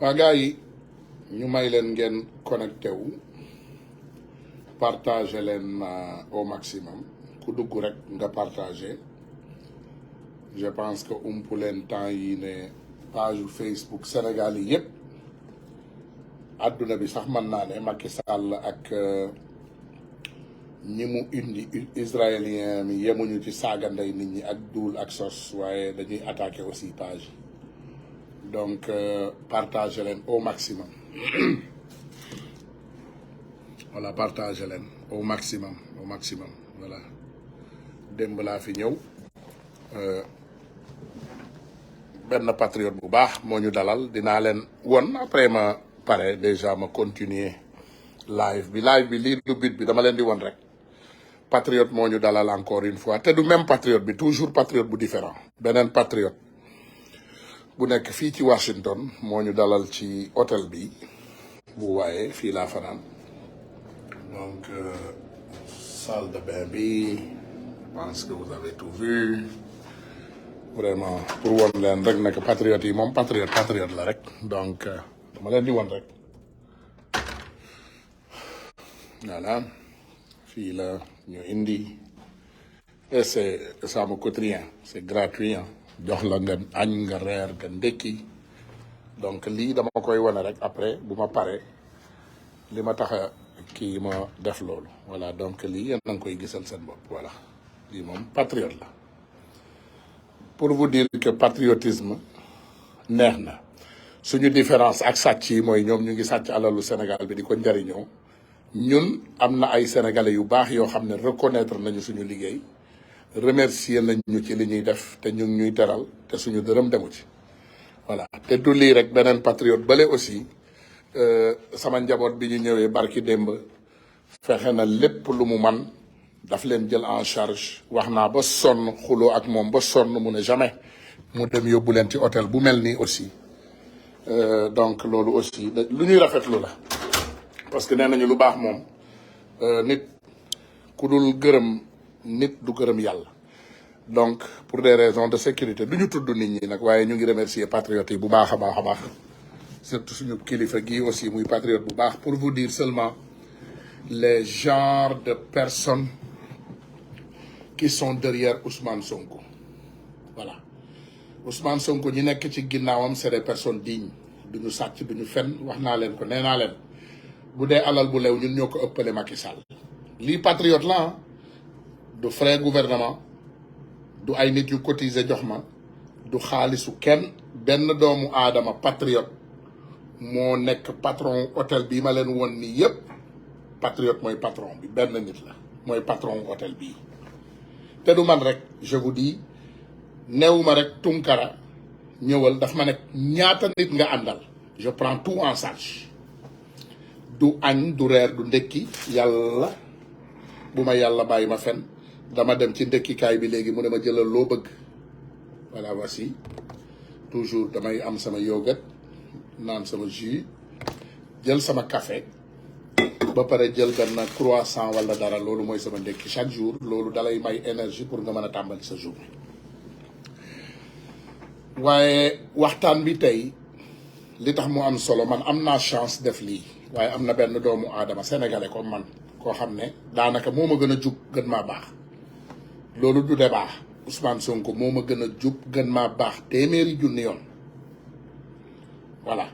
waa gars yi ñu may leen ngeen connecté wu partagé leen au maximum ku dugg rek nga partagé je pense que umpu leen temps yi ne page Facebook Sénégal yi yëpp adduna bi sax mën naa ne Macky Sall ak ñi mu indi israélien mi yemuñu ci saaga ndey nit ñi ak duul ak sos waaye dañuy attaqué aussi page donc partagé leen au maximum voilà partagé leen au maximum voilà démb laa fi ñëw benn patriote bu baax moo ñu dalal dinaa leen won après ma pare déjà ma continuer live bi lii du but bi dama leen di won rek patriote moo ñu dalal encore une fois te du même patriote bi toujours patriote bu différent beneen patriote bu nekk fii ci Washington moo ñu dalal ci hôtel bi bu waaye fii laa fanaan donc salle de bain bi je pense que vous avez tout vu vraiment pour won leen rek nekk patriote yi moom patriote la rek donc dama leen di won rek voilà fii la ñu indi et ça me coûte rien c'est gratuit jox la nga añ nga reer nga ndekki donc lii dama koy wane rek après bu ma paree li ma tax a kii ma def loolu voilà donc lii yéen a ngi koy gisal seen bopp voilà lii moom patriote la pour vous dire que patriotisme neex na suñu différence ak sàcc yi mooy ñoom ñu ngi sàcc alalu Sénégal bi di ko njariñoo ñun am na ay sénégalais yu baax yoo xam ne reconnaître nañu suñu liggéey remercier nañu ci li ñuy def te ñu ngi ñuy teral te suñu dërëm demu ci voilà te du lii rek beneen patriote bale aussi sama njaboot bi ñu ñëwee barki démb fexe na lépp lu mu man daf leen jël en charge wax naa ba sonn xuloo ak moom ba sonn mu ne jamais mu dem yóbbu leen ci hôtel bu mel nii aussi donc loolu aussi lu ñuy rafetlu la parce que nee nañu lu baax moom nit ku dul gërëm nit du gërëm yàlla donc pour des raisons de sécurité du ñu tudd nit ñi nag waaye ñu ngi remercier patriotes yi bu baax a baax surtout suñu kilifa gii aussi muy patriote bu baax pour vous dire seulement les genres de personnes qui sont derrière Ousmane Sonko voilà Ousmane Sonko ñi nekk ci ginnaawam c'est des personnes dignes duñu sàcc duñu fen wax naa leen ko nee naa leen bu dee alal bu lew ñun ñoo ko ëppale Macky Sall lii patriote la du frais gouvernement du ay nit yu cotiser jox ma du xaalisu kenn benn doomu aadama patriote moo nekk patron hôtel bii ma leen won nii yëpp patriote mooy patron bi benn nit la mooy patron hôtel bii te du man rek je vous dis newuma rek Tunkara ñëwal daf ma nekk ñaata nit nga àndal je prends tout en charge du añ du reer du ndekki yàlla bu ma yàlla bàyyi ma fen dama dem ci ndekkikaay bi léegi mu ne ma jëlal loo bëgg voilà voici toujours damay am sama yogurt naan sama jus jël sama café ba pare jël benn croissant wala dara loolu mooy sama ndekki chaque jour loolu dalay may énergie pour nga mën a tàmbali sa journée waaye waxtaan bi tey li tax mu am solo man am naa chance def lii waaye am na benn doomu aadama sénégalais comme man koo xam ne daanaka moo ma gën a jub gën maa baax loolu du débat Ousmane Sonko moo ma gën a jub gën maa baax téeméeri junni yoon voilà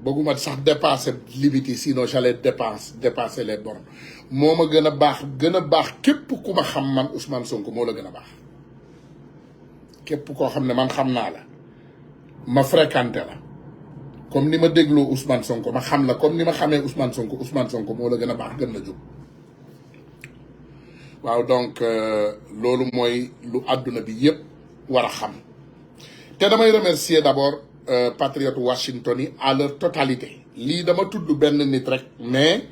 bëgguma sax dépasser limite yi sinon j'allais dépasser les bornes moo ma gën a baax képp ku ma xam man Ousmane Sonko moo la gën a baax képp koo xam ne man xam naa la ma fréquenté la comme ni ma dégloo Ousmane Sonko ma xam la comme ni ma xamee Ousmane Sonko moo la gën a baax gën la jub waaw donc loolu mooy lu àdduna bi yëpp war a xam te damay remercier d'abord patriote Washington yi à leur totalité lii dama tudd benn nit rek mais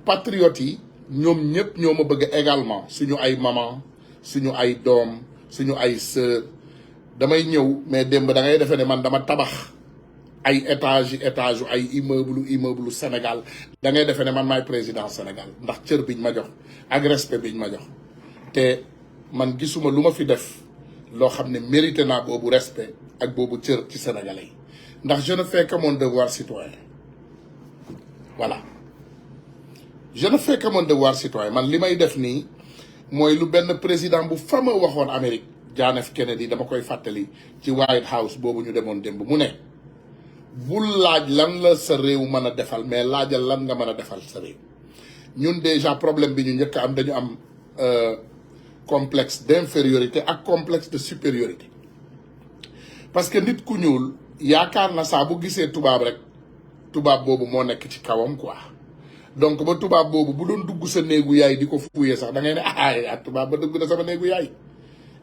patriotes yi ñoom ñëpp ñoo ma bëgg également suñu ay maman suñu ay doom suñu ay sœur damay ñëw mais démb da ngay defee ne man dama tabax ay étage ay immeuble Sénégal da ngay defee ne man maay président Sénégal ndax cër biñ ma jox ak respect biñ ma jox te man gisuma lu ma fi def loo xam ne mérité naa boobu respect ak boobu cër ci sénégalais yi ndax je ne fais que mon devoir citoyen voilà je ne fais que mon devoir citoyen man li may def nii mooy lu benn président bu fameux waxoon Amérique John F Kennedy dama koy fàttali ci White House boobu ñu demoon démb mu ne bul laaj lan la sa réew mën a defal mais laajal lan nga mën a defal sa réew ñun déjà problème bi ñu njëkk am dañu am complexe d'infériorité ak complexe de supériorité parce que nit ku ñuul yaakaar na saa bu gisee tubaab rek tubaab boobu moo nekk ci kawam quoi donc ba tubaab boobu bu doon dugg sa néegu yaay di ko fuuyee sax da ngay ne ah tubaab ba dugg na sama néegu yaay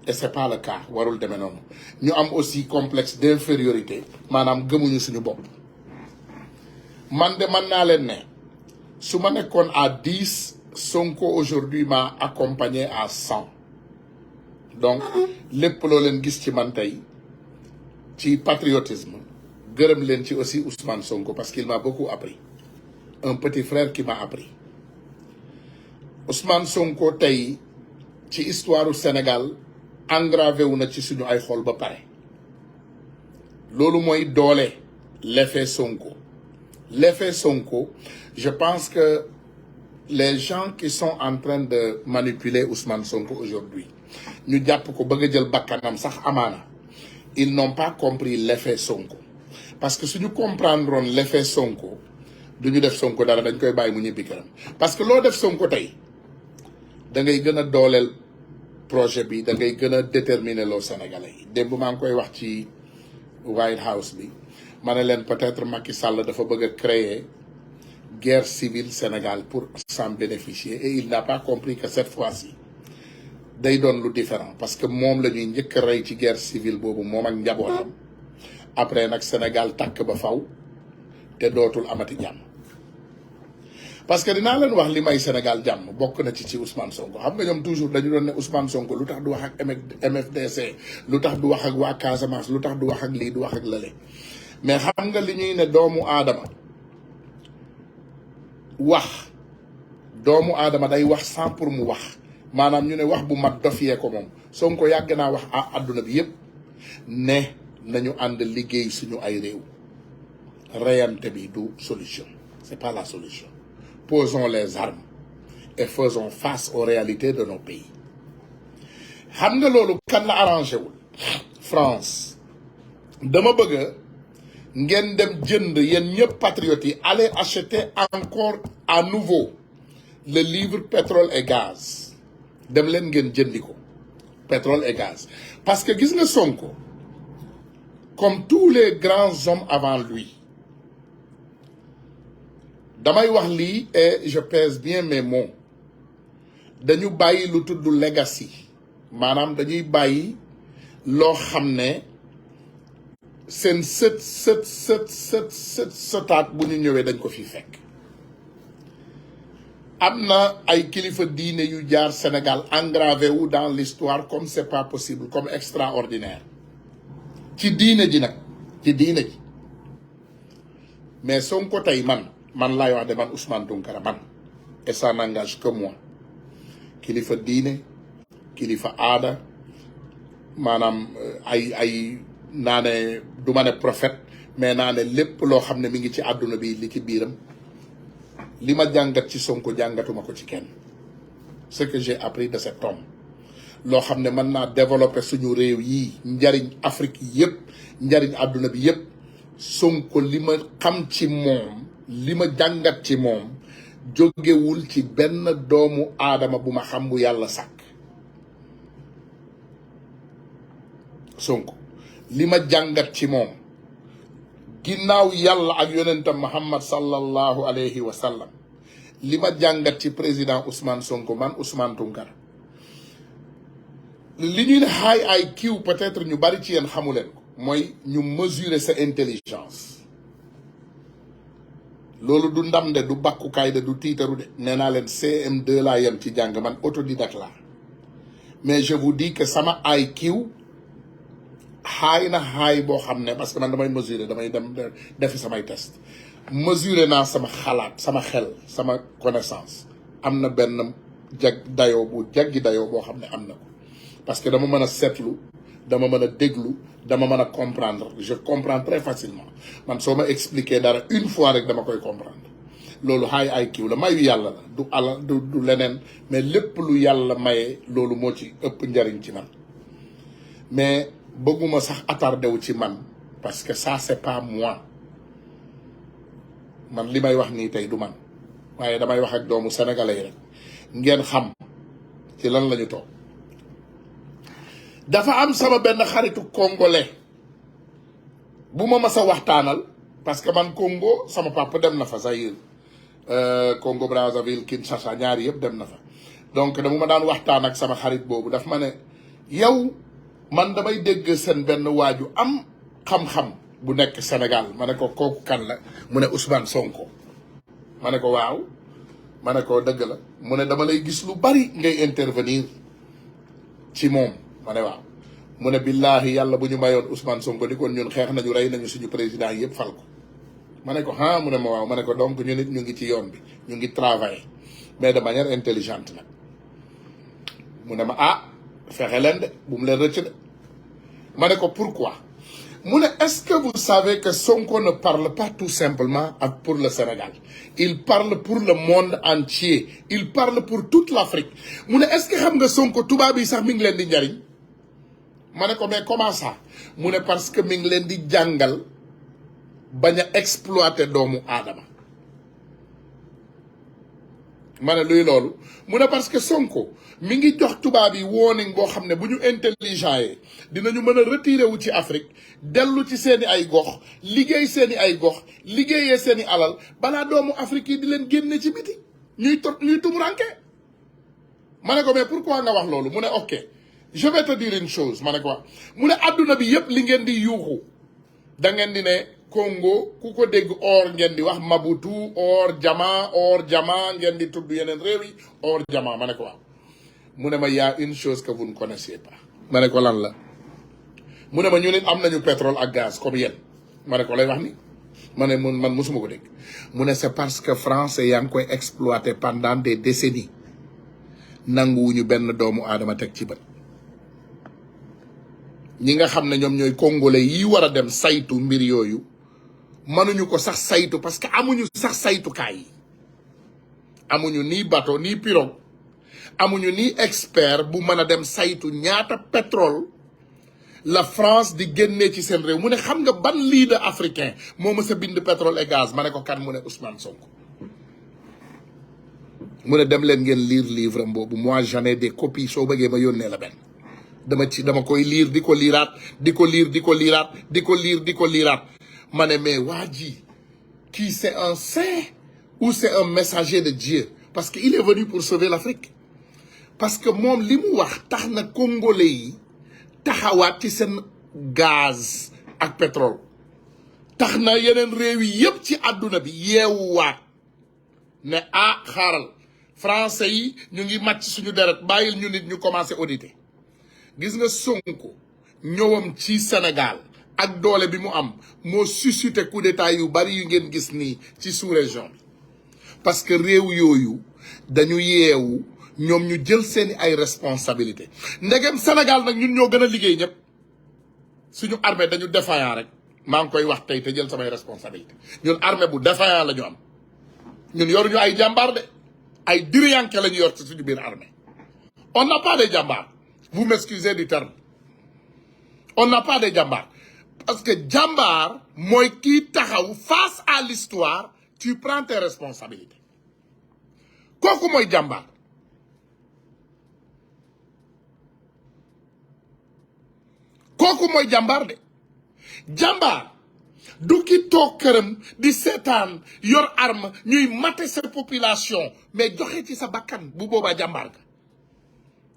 et c'est pas le cas warul demee noonu ñu am aussi complexe d'infériorité maanaam gëmuñu suñu bopp man de mën naa leen ne su ma nekkoon à 10 Sonko aujourd'hui m'a accompagné à 100 donc lépp loo leen gis ci man tey ci patriotisme gërëm leen ci aussi Ousmane Sonko parce qu'il m'a beaucoup appris un petit frère qui m'a appris Ousmane Sonko tey ci histoire du Sénégal engravé wu na ci suñu ay xol ba pare loolu mooy doole l'effet Sonko je pense que les gens qui sont en train de manipuler Ousmane Sonko aujourd'hui ñu jàpp ko bëgg a jël bakkanam sax amaana ils n'ont pas compris l'effet Sonko parce que suñu comprendroon l'effet Sonko duñu def Sonko dara dañ koy bàyyi mu ñibbi këram parce que loo def Sonko tey da ngay gën a dooleel projet bi da ngay gën a déterminer loo Sénégalais yi démb maa ngi koy wax ci White House bi ma ne leen peut-être Macky Sall dafa bëgg a créer guerre civile Sénégal pour s'en bénéficier et il n'a pas compris que cette fois-ci day doon lu différent parce que moom la ñuy njëkk a rey ci guerre civile boobu moom ak njabootam après nag Sénégal tàkk ba faw te dootul amati jàmm parce que dinaa leen wax li may Sénégal jàmm bokk na ci Ousmane Sonko xam nga ñoom toujours dañu doon ne Ousmane Sonko lu tax du wax ak MFDC lu tax du wax ak waa Casamance lu tax du wax ak lii du wax ak lële mais xam nga li ñuy ne doomu aadama day wax sans pour mu wax maanaam ñu ne wax bu mat dof yee ko moom Sonko yàgg naa wax àdduna bi yépp ne nañu ànd liggéey suñu ay réew reyante bi du solution c'est pas la solution posons les armes et faisons face aux réalités de nos pays xam nga loolu kan la arrangé wul France dama bëgg ngeen dem jënd yéen ñëpp patriotes yi allez acheter encore à nouveau le livre pétrole et gaz dem leen ngeen jëndi ko pétrole et gaz parce que gis nga Sonko comme tous les grands hommes avant lui damay wax lii et je pèse bien mes mots dañu bàyyi lu tudd legacy maanaam dañuy bàyyi loo xam ne seen sëtaat bu ñu ñëwee dañ ko fi fekk am na ay kilifa diine yu jaar Sénégal engravé wu dans l'histoire comme c'est pas possible comme extraordinaire ci diine ji nag ci diine ji mais Sonko tey man laay wax de man Ousmane Tounkara man et ça n'engage que moi kilifa diine kilifa aada maanaam ay naa ne du ma ne prophète mais naa ne lépp loo xam ne mi ngi ci àdduna bi li ci biiram li ma jàngat ci Sonko jàngatuma ko ci kenn ce que j'ai appris de cet homme loo xam ne mën naa développer suñu réew yi njariñ Afrique yépp njariñ àdduna bi yépp Sonko li ma xam ci moom li ma jàngat ci moom jógewul ci benn doomu aadama bu ma xam bu yàlla sàkk Sonko li ma jàngat ci moom ginnaaw yàlla ak yonentam Muhammad sallallahu alayhi wa sallam li ma jàngat ci président Ousmane Sonko man Ousmane Tounkara li ñuy ne high IQ peut-être ñu bari ci yéen xamu leen ko mooy ñu mesurer sa intelligence loolu du ndam de du bakkukaay de du tiitaru de nee naa leen CM2 laa yem ci jàng man autodidacte laa mais je vous dis que sama IQ xaay na xaay boo xam ne parce que man damay mesurer damay dem defi samay test mesurer naa sama xalaat sama xel sama connaissance am na benn jaggi dayoo boo xam ne am na ko parce que dama mën a seetlu dama mën a déglu dama mën a comprendre je comprends très facilement man soo ma expliquer dara une fois rek dama koy comprendre loolu high IQ la mayu yàlla la du alal du leneen mais lépp lu yàlla maye loolu moo ci ëpp njariñ ci man mais bëgguma sax attardé wu ci man parce que ça c'est pas moi man li may wax nii tey du man waaye damay wax ak doomu sénégalais yi rek ngeen xam ci lan lañu toog dafa am sama benn xaritu congolais bu ma mas a waxtaanal parce que man Congo sama papa dem na fa Zaïre Congo Brazzaville Kinshasa ñaari yëpp dem na fa donc dama ma daan waxtaan ak sama xarit boobu daf ma ne yow man damay dégg seen benn waaju am xam-xam bu nekk Sénégal ma ne ko kooku kan la mu ne Ousmane Sonko ma ne ko waaw ma ne ko dëgg la mu ne dama lay gis lu bari ngay intervenir ci moom ma ne waaw mu ne billahi yàlla bu ñu mayoon Ousmane Sonko di kon ñun xeex nañu rey nañu suñu président yëpp fal ko ma ne ko ah mu ne ma waaw ma ne ko donc ñu nit ñu ngi ci yoon bi ñu ngi travailler mais de manière intelligente nag mu ne ma ah fexe leen de bu mu leen rëcc de ma ne ko pourquoi mu ne est-ce que vous savez que Sonko ne parle pas tout simplement pour le Sénégal il parle pour le monde entier il parle pour toute l'Afrique mu ne est-ce que xam nga Sonko tubaab yi sax mi ngi leen di njariñ ma ne ko mais comment ça mu ne parce que mi ngi leen di jàngal bañ a exploiter doomu aadama ma ne luy loolu mu ne parce que Sonko mi ngi jox tubaab yi warning boo xam ne bu ñu intelligent yi dinañu mën a retirer wu ci Afrique dellu ci seeni ay gox liggéey seeni ay gox liggéeyee seeni alal balaa doomu Afrique yi di leen génne ci biti ñuy tumuranke ma ne ko mais pourquoi nga wax loolu mu ne ok je vais te dire une chose ma ne ko mu ne adduna bi yëpp li ngeen di yuuxu da ngeen di ne Congo ku ko dégg or ngeen di wax Mabutu or jama ngeen di tudd yeneen réew yi or jama ma ne ko waaw mu ne ma y a une chose que vous ne connaissez pas ma ne ko lan la mu ne ma ñu nit am nañu pétrole ak gaz comme yéen ma ne ko lay wax ni ma ne man mosuma ko dégg mu ne c'est parce que français yaa ngi koy exploiter pendant des décennies nanguwuñu benn doomu aadama teg ci bët ñi nga xam ne ñoom ñooy congolais yi war a dem saytu mbir yooyu mënuñu ko sax saytu parce que amuñu sax saytukaay yi amuñu ni bateau ni pirogue amuñu ni expert bu mën a dem saytu ñaata pétrole la France di génnee ci seen réew mu ne xam nga ban leader africain moo mës a bind pétrole et gaz ma ne ko kan mu ne Ousmane Sonko mu ne dem leen ngeen lire livre am boobu moi j'en ai des copies soo bëggee ma yónnee la benn dama koy lire di ko liiraat di ko lire di ko liiraat di ko lire di ko liiraat ma ne mais waa ji kii c'est un saint ou c'est un messager de Dieu parce que il est venu pour sauver l'Afrique parce que moom li mu wax tax na congolais yi taxawaat ci seen gaz ak pétrole tax na yeneen réew yi yëpp ci àdduna bi yeewuwaat ne ah xaaral français yi ñu ngi màcc suñu deret bàyyil ñu nit ñu commencé auditer gis nga Sonko ñëwam ci Sénégal ak doole bi mu am moo suscité coup d'état yu bari yu ngeen gis nii ci sous-région bi parce que réew yooyu dañu yeewu ñoom ñu jël seeni ay responsabilité ndegem Sénégal nag ñun ñoo gën a liggéey ñëpp suñu armée dañu défaillant rek maa ngi koy wax tey te jël samay responsabilité ñun armée bu défaillant la ñu am ñun yoruñu ay jàmbaar de ay diriyanke la ñu yor ci suñu biir armée on n'a pas de jàmbaar vous m'excusez du terme on n'a pas de jàmbaar parce que jàmbaar mooy kii taxaw face à l'histoire tu prends tes responsabilités kooku mooy jàmbaar kooku mooy jàmbaar de jàmbaar du ki toog këram di seetaan yor arme ñuy mater sa population mais joxe ci sa bakkan bu boobaa jàmbaar ga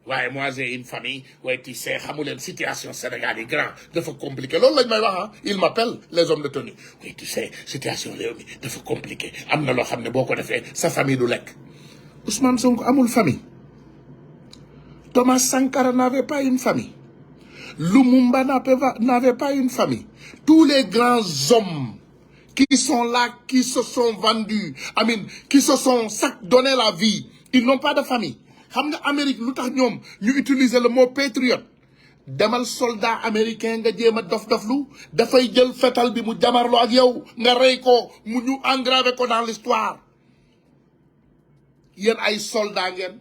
waaye moi j'ai une famille waaye tu sais xamu leen situation Sénégal yi grand dafa compliqué loolu lañ may wax ah il m'appelle les hommes de tenue oui tu sais situation réew mi dafa compliqué am na loo xam ne boo ko defee sa famille du lekk Ousmane Sonko amul famille Thomas Sankara n'avait pas une famille Lumumba n'avait pas une famille tous les grands hommes qui sont là qui se sont vendus qui se sont donné la vie ils n'ont pas de famille xam nga Amérique lu tax ñoom ñu utiliser le mot patriote demal soldat américain nga jéem a dof-doflu dafay jël fetal bi mu jamarloo ak yow nga rey ko mu ñu engravé ko dans l'histoire. yéen ay soldat ngeen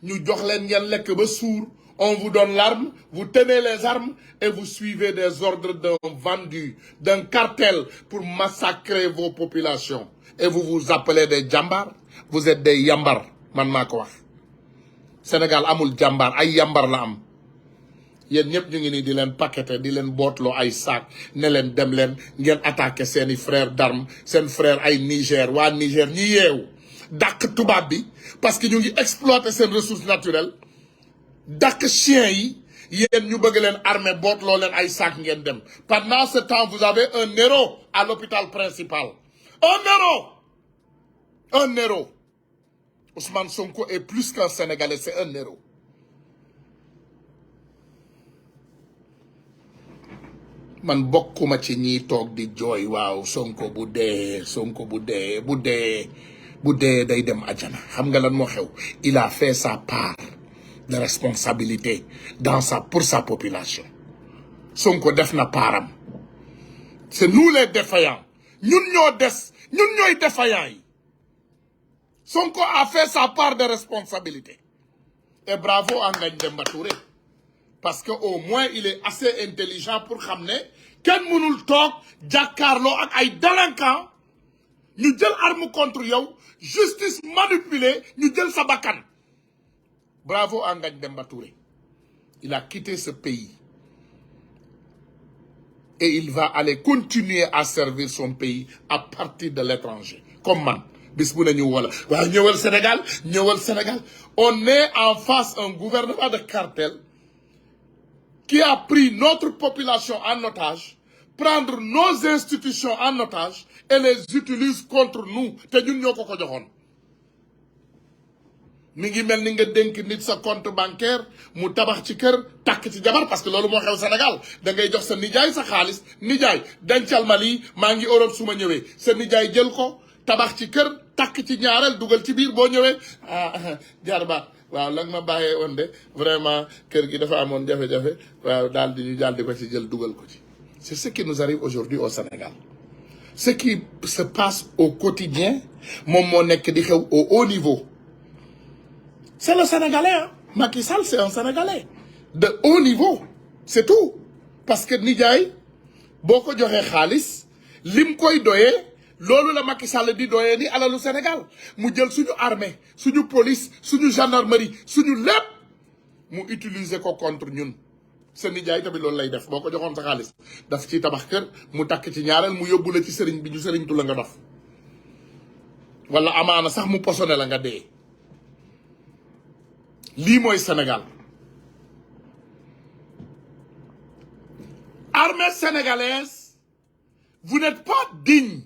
ñu jox leen ngeen lekk ba suur, on vous donne l'arme, vous tenez les armes et vous suivez des ordres d'un vendu, d'un cartel pour massacrer vos populations. Et vous vous appelez des jàmbaar, vous êtes des yambar, man maa ko wax. Sénégal amul jàmbaar, ay yambar la am. yéen ñëpp ñu ngi nii di leen paqueté di leen bootloo ay sac ne leen dem leen ngeen attaqué seeni frère d'armes, seen frère ay Niger, waa Niger ñi yeewu dàq tubaab bi parce que ñu ngi exploiter seen ressources naturelles. dàq chien yi yéen ñu bëgg leen armée bootloo leen ay sac ngeen dem. Pendant ce temps vous avez un héros à l'hôpital principal. Un héros. Ousmane Sonko est plus qu'un Sénégalais, c'est un héros. man bokkuma ci ñiy toog di jooy waaw Sonko bu dee day dem àjjana. xam nga lan moo xew? il a fait sa part de responsabilité pour sa population. Sonko def na paaram. c'est nous les défaillants. ñun ñooy défaillants yi. Sonko a fait sa part de responsabilité. Et bravo à Ngagne Demba Touré. Parce que au moins il est assez intelligent pour xam ne kenn mënul toog jàkkaarloo ak ay délinquants ñu jël arme contre yow, justice manipulée, ñu jël sa bakkan. Bravo à Ngagne Demba Touré. Il a quitté ce pays. Et il va aller continuer à servir son pays à partir de l'étranger. Comme man. bis bu ne ñu wala waaw ñëwal Sénégal. On est en face un gouvernement de cartel qui a pris notre population en otage, prendre nos institutions en otage et les utilise contre nous. te ñun ñoo ko joxoon. mi ngi mel ni nga dénk nit sa compte bancaire mu tabax ci kër takk ci jabar, parce que loolu moo xew Sénégal. da ngay jox sa nijaay sa xaalis, nijaay dencal ma lii maa ngi Europe su ma ñëwee, sa nijaay jël ko tabax ci kër takk ci ñaareel dugal ci biir boo ñëwee jarbaat waaw la nga ma bàyyee woon de vraiment kër gi dafa amoon jafe-jafe waaw daal di ko ci jël dugal ko ci. c'est ce qui nous arrive aujourd'hui au Sénégal. ce qui se passe au quotidien moom moo nekk di xew au haut niveau. c'est le Sénégalais, hein. Macky Sall c'est un Sénégalais de haut niveau, c'est tout. parce que nijaay boo ko joxee xaalis lim koy doyee loolu la Macky Sall di doyee ni alalu Sénégal. mu jël suñu armée, suñu police, suñu gendarmerie, suñu lépp mu utiliser ko contre ñun. sa nijaay tamit loolu lay def. boo ko joxoon sa xaalis daf ci tabax kër mu takk ci ñaareel mu yóbbu la ci sëriñ bi ñu sëriñtu la nga dof, wala amaana sax mu posone la nga dee. lii mooy Sénégal. Armée sénégalaise, vous n'êtes pas digne.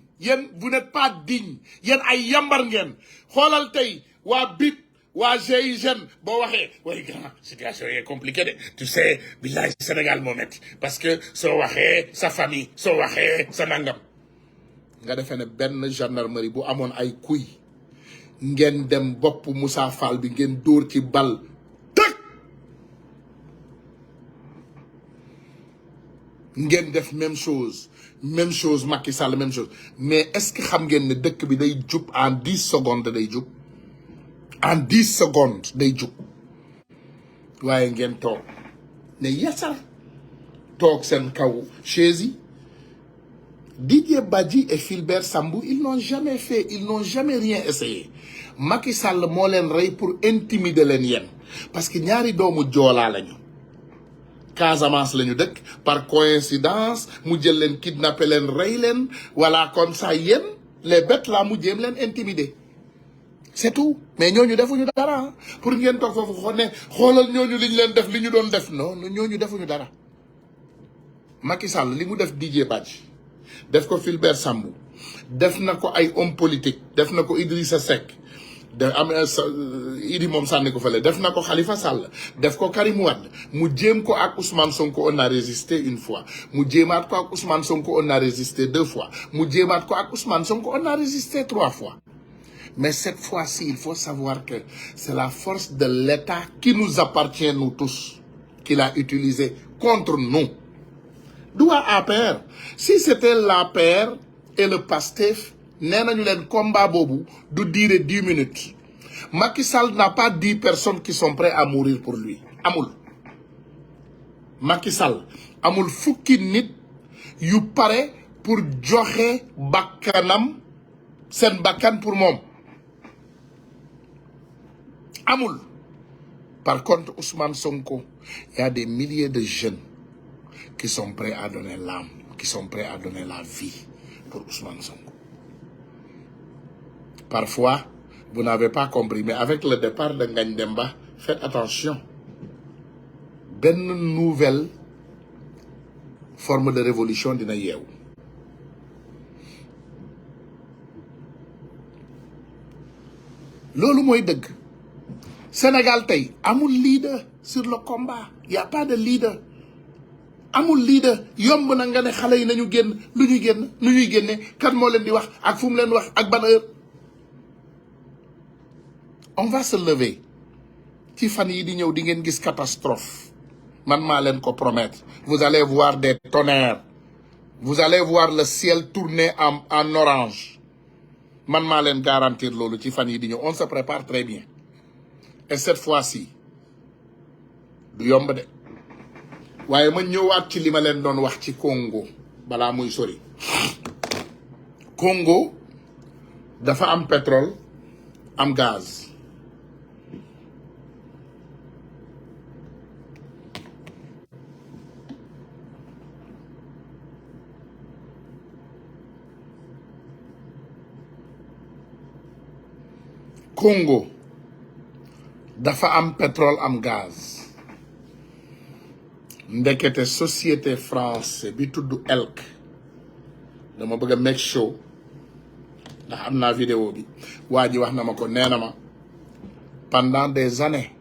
Vous n'êtes pas digne. yéen ay yambar ngeen. xoolal tey waa BIP waa GIGN boo waxee way grand situation est compliquée de tu sais billahi Sénégal moo metti parce que soo waxee sa famille, soo waxee sa nangam. nga defee ne benn gendarmerie bu amoon ay kuy ngeen dem bopp Moussa Fall bi ngeen dóor ci bal tëg ngeen def même chose Macky Sall même chose. mais est-ce que xam ngeen ne dëkk bi day jub en 10 secondes day jub en 10 secondes day jub waaye ngeen toog ne yasar toog seen kaw chaise yi. Didier Badji et Fulbert Sambou, ils n'ont jamais rien essayé. Macky Sall moo leen rey pour intimider leen yéen parce que ñaari doomu joolaa lañu. Casamance lañu dëkk par coïncidence mu jël leen kidnapper leen rey leen voilà comme ça yéen les bêtes là mu jéem leen intimider. c'est tout. mais ñooñu defuñu dara pour ngeen toog foofu xoolal ñooñu li ñu leen def li ñu doon def non ñooñu defuñu dara. Macky Sall li mu def Didier Badji def ko Fulbert Sambou def na ko ay homme politique def na ko Idrissa Seck Idi moom sànni ko fële def na ko Khalifa Sall def ko Karim Wade mu jéem ko ak Ousmane Sonko on a résisté une fois mu jéemaat ko ak Ousmane Sonko on a résisté 2 fois mu jéemaat ko ak Ousmane Sonko on a résisté 3 fois. mais cette fois-ci il faut savoir que c'est la force de l'État qui nous appartient nous tous qu'il a utilisé contre nous. D'où APR. Si c'était l'APR et le PASTEF, nee nañu leen combat boobu du durer 10 minutes. Macky Sall n'a pas 10 personnes qui sont prêtes à mourir pour lui. Amul. Macky Sall amul fukki nit yu pare pour joxe bakkanam sen bakkan pour moom. Amul. Par contre, Ousmane Sonko, il y a des milliers de jeunes qui sont prêts à donner l'âme, qui sont prêts à donner la vie pour Ousmane Sonko. Parfois, vous n'avez pas compris, mais avec le départ de Ngagne Demba, faites attention. Une nouvelle forme de révolution dina yeewu. Loolu mooy dëgg. Sénégal tey amul leader sur le combat. Il y a pas de leader. Amul leader. Yomb na nga ne xale yi nañu génn lu ñuy génn nu ñuy génne kan moo leen di wax ak fu mu leen wax ak ban heure. On va se lever. Ci fan yi di ñëw di ngeen gis catastrophe. Man maa leen ko promettre. Vous allez voir des tonnerres. Vous allez voir le ciel tourner en orange. Man maa leen garantir loolu ci fan yi di ñëw. On se prépare très bien. Et cette fois-ci du yomb de waaye ma ñëwaat ci li ma leen doon wax ci Congo balaa muy sori. Congo dafa am pétrole am gaz. Congo dafa am pétrole am gaz. Ndekete société français bi tudd Elk dama bëgg a make show ndax am naa vidéo bi waa ji wax na ma ko nee na ma pendant des années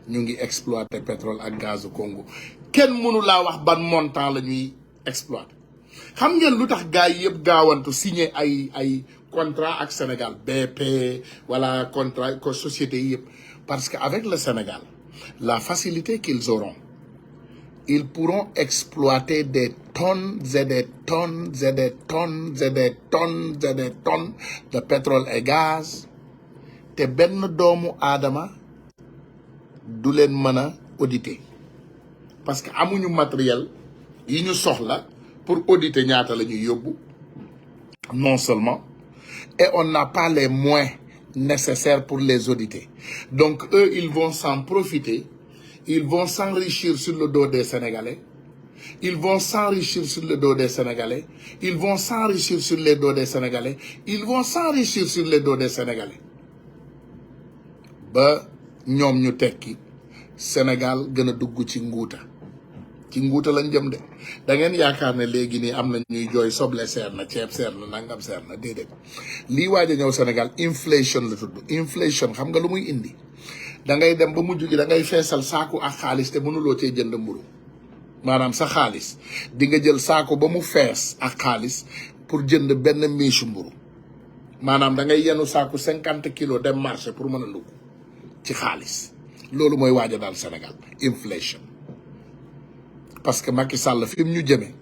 ñu ngi exploiter pétrole ak gaz du Congo kenn mënu laa wax ban montant la ñuy exploiter. Xam ngeen lu tax gars yi yëpp gaawantu signé ay contrat ak Sénégal BP wala contrat ko société yi yëpp parce que avec le Sénégal la facilité qu'ils auront ils pourront exploiter des tonnes et des tonnes et des tonnes et des tonnes et des tonnes de pétrole et gaz te benn doomu aadama du leen mën a auditer parce que amuñu matériel yi ñu soxla pour auditer ñaata la ñuy yóbbu non seulement et on n'a pas les moyens nécessaires pour les auditer. Donc eux ils vont s'en profiter. Ils vont s'enrichir sur le dos des Sénégalais. Ils vont s'enrichir sur le dos des Sénégalais. Ils vont s'enrichir sur les dos des Sénégalais. Ils vont s'enrichir sur les dos des Sénégalais. Ba ñoom ñu tekki Sénégal gën a dugg ci nguuta. Ci nguuta lañ jëm de. Da ngeen yaakaar ne léegi nii am na ñuy jooy soble seer na ceeb seer na nangam seer na déedéet. Lii waaj a ñëw Sénégal inflation la tudd. Inflation xam nga lu muy indi. Da ngay dem ba mujj gi da ngay feesal saaku ak xaalis te mënuloo cee jënd mburu maanaam sa xaalis di nga jël saako ba mu fees ak xaalis pour jënd benn miisu mburu maanaam da ngay yenu saaku 50 kilos dem marché pour mën a ndugg ci xaalis loolu mooy waaj a daal Sénégal inflation parce que Macky Sall fi mu ñu jëmee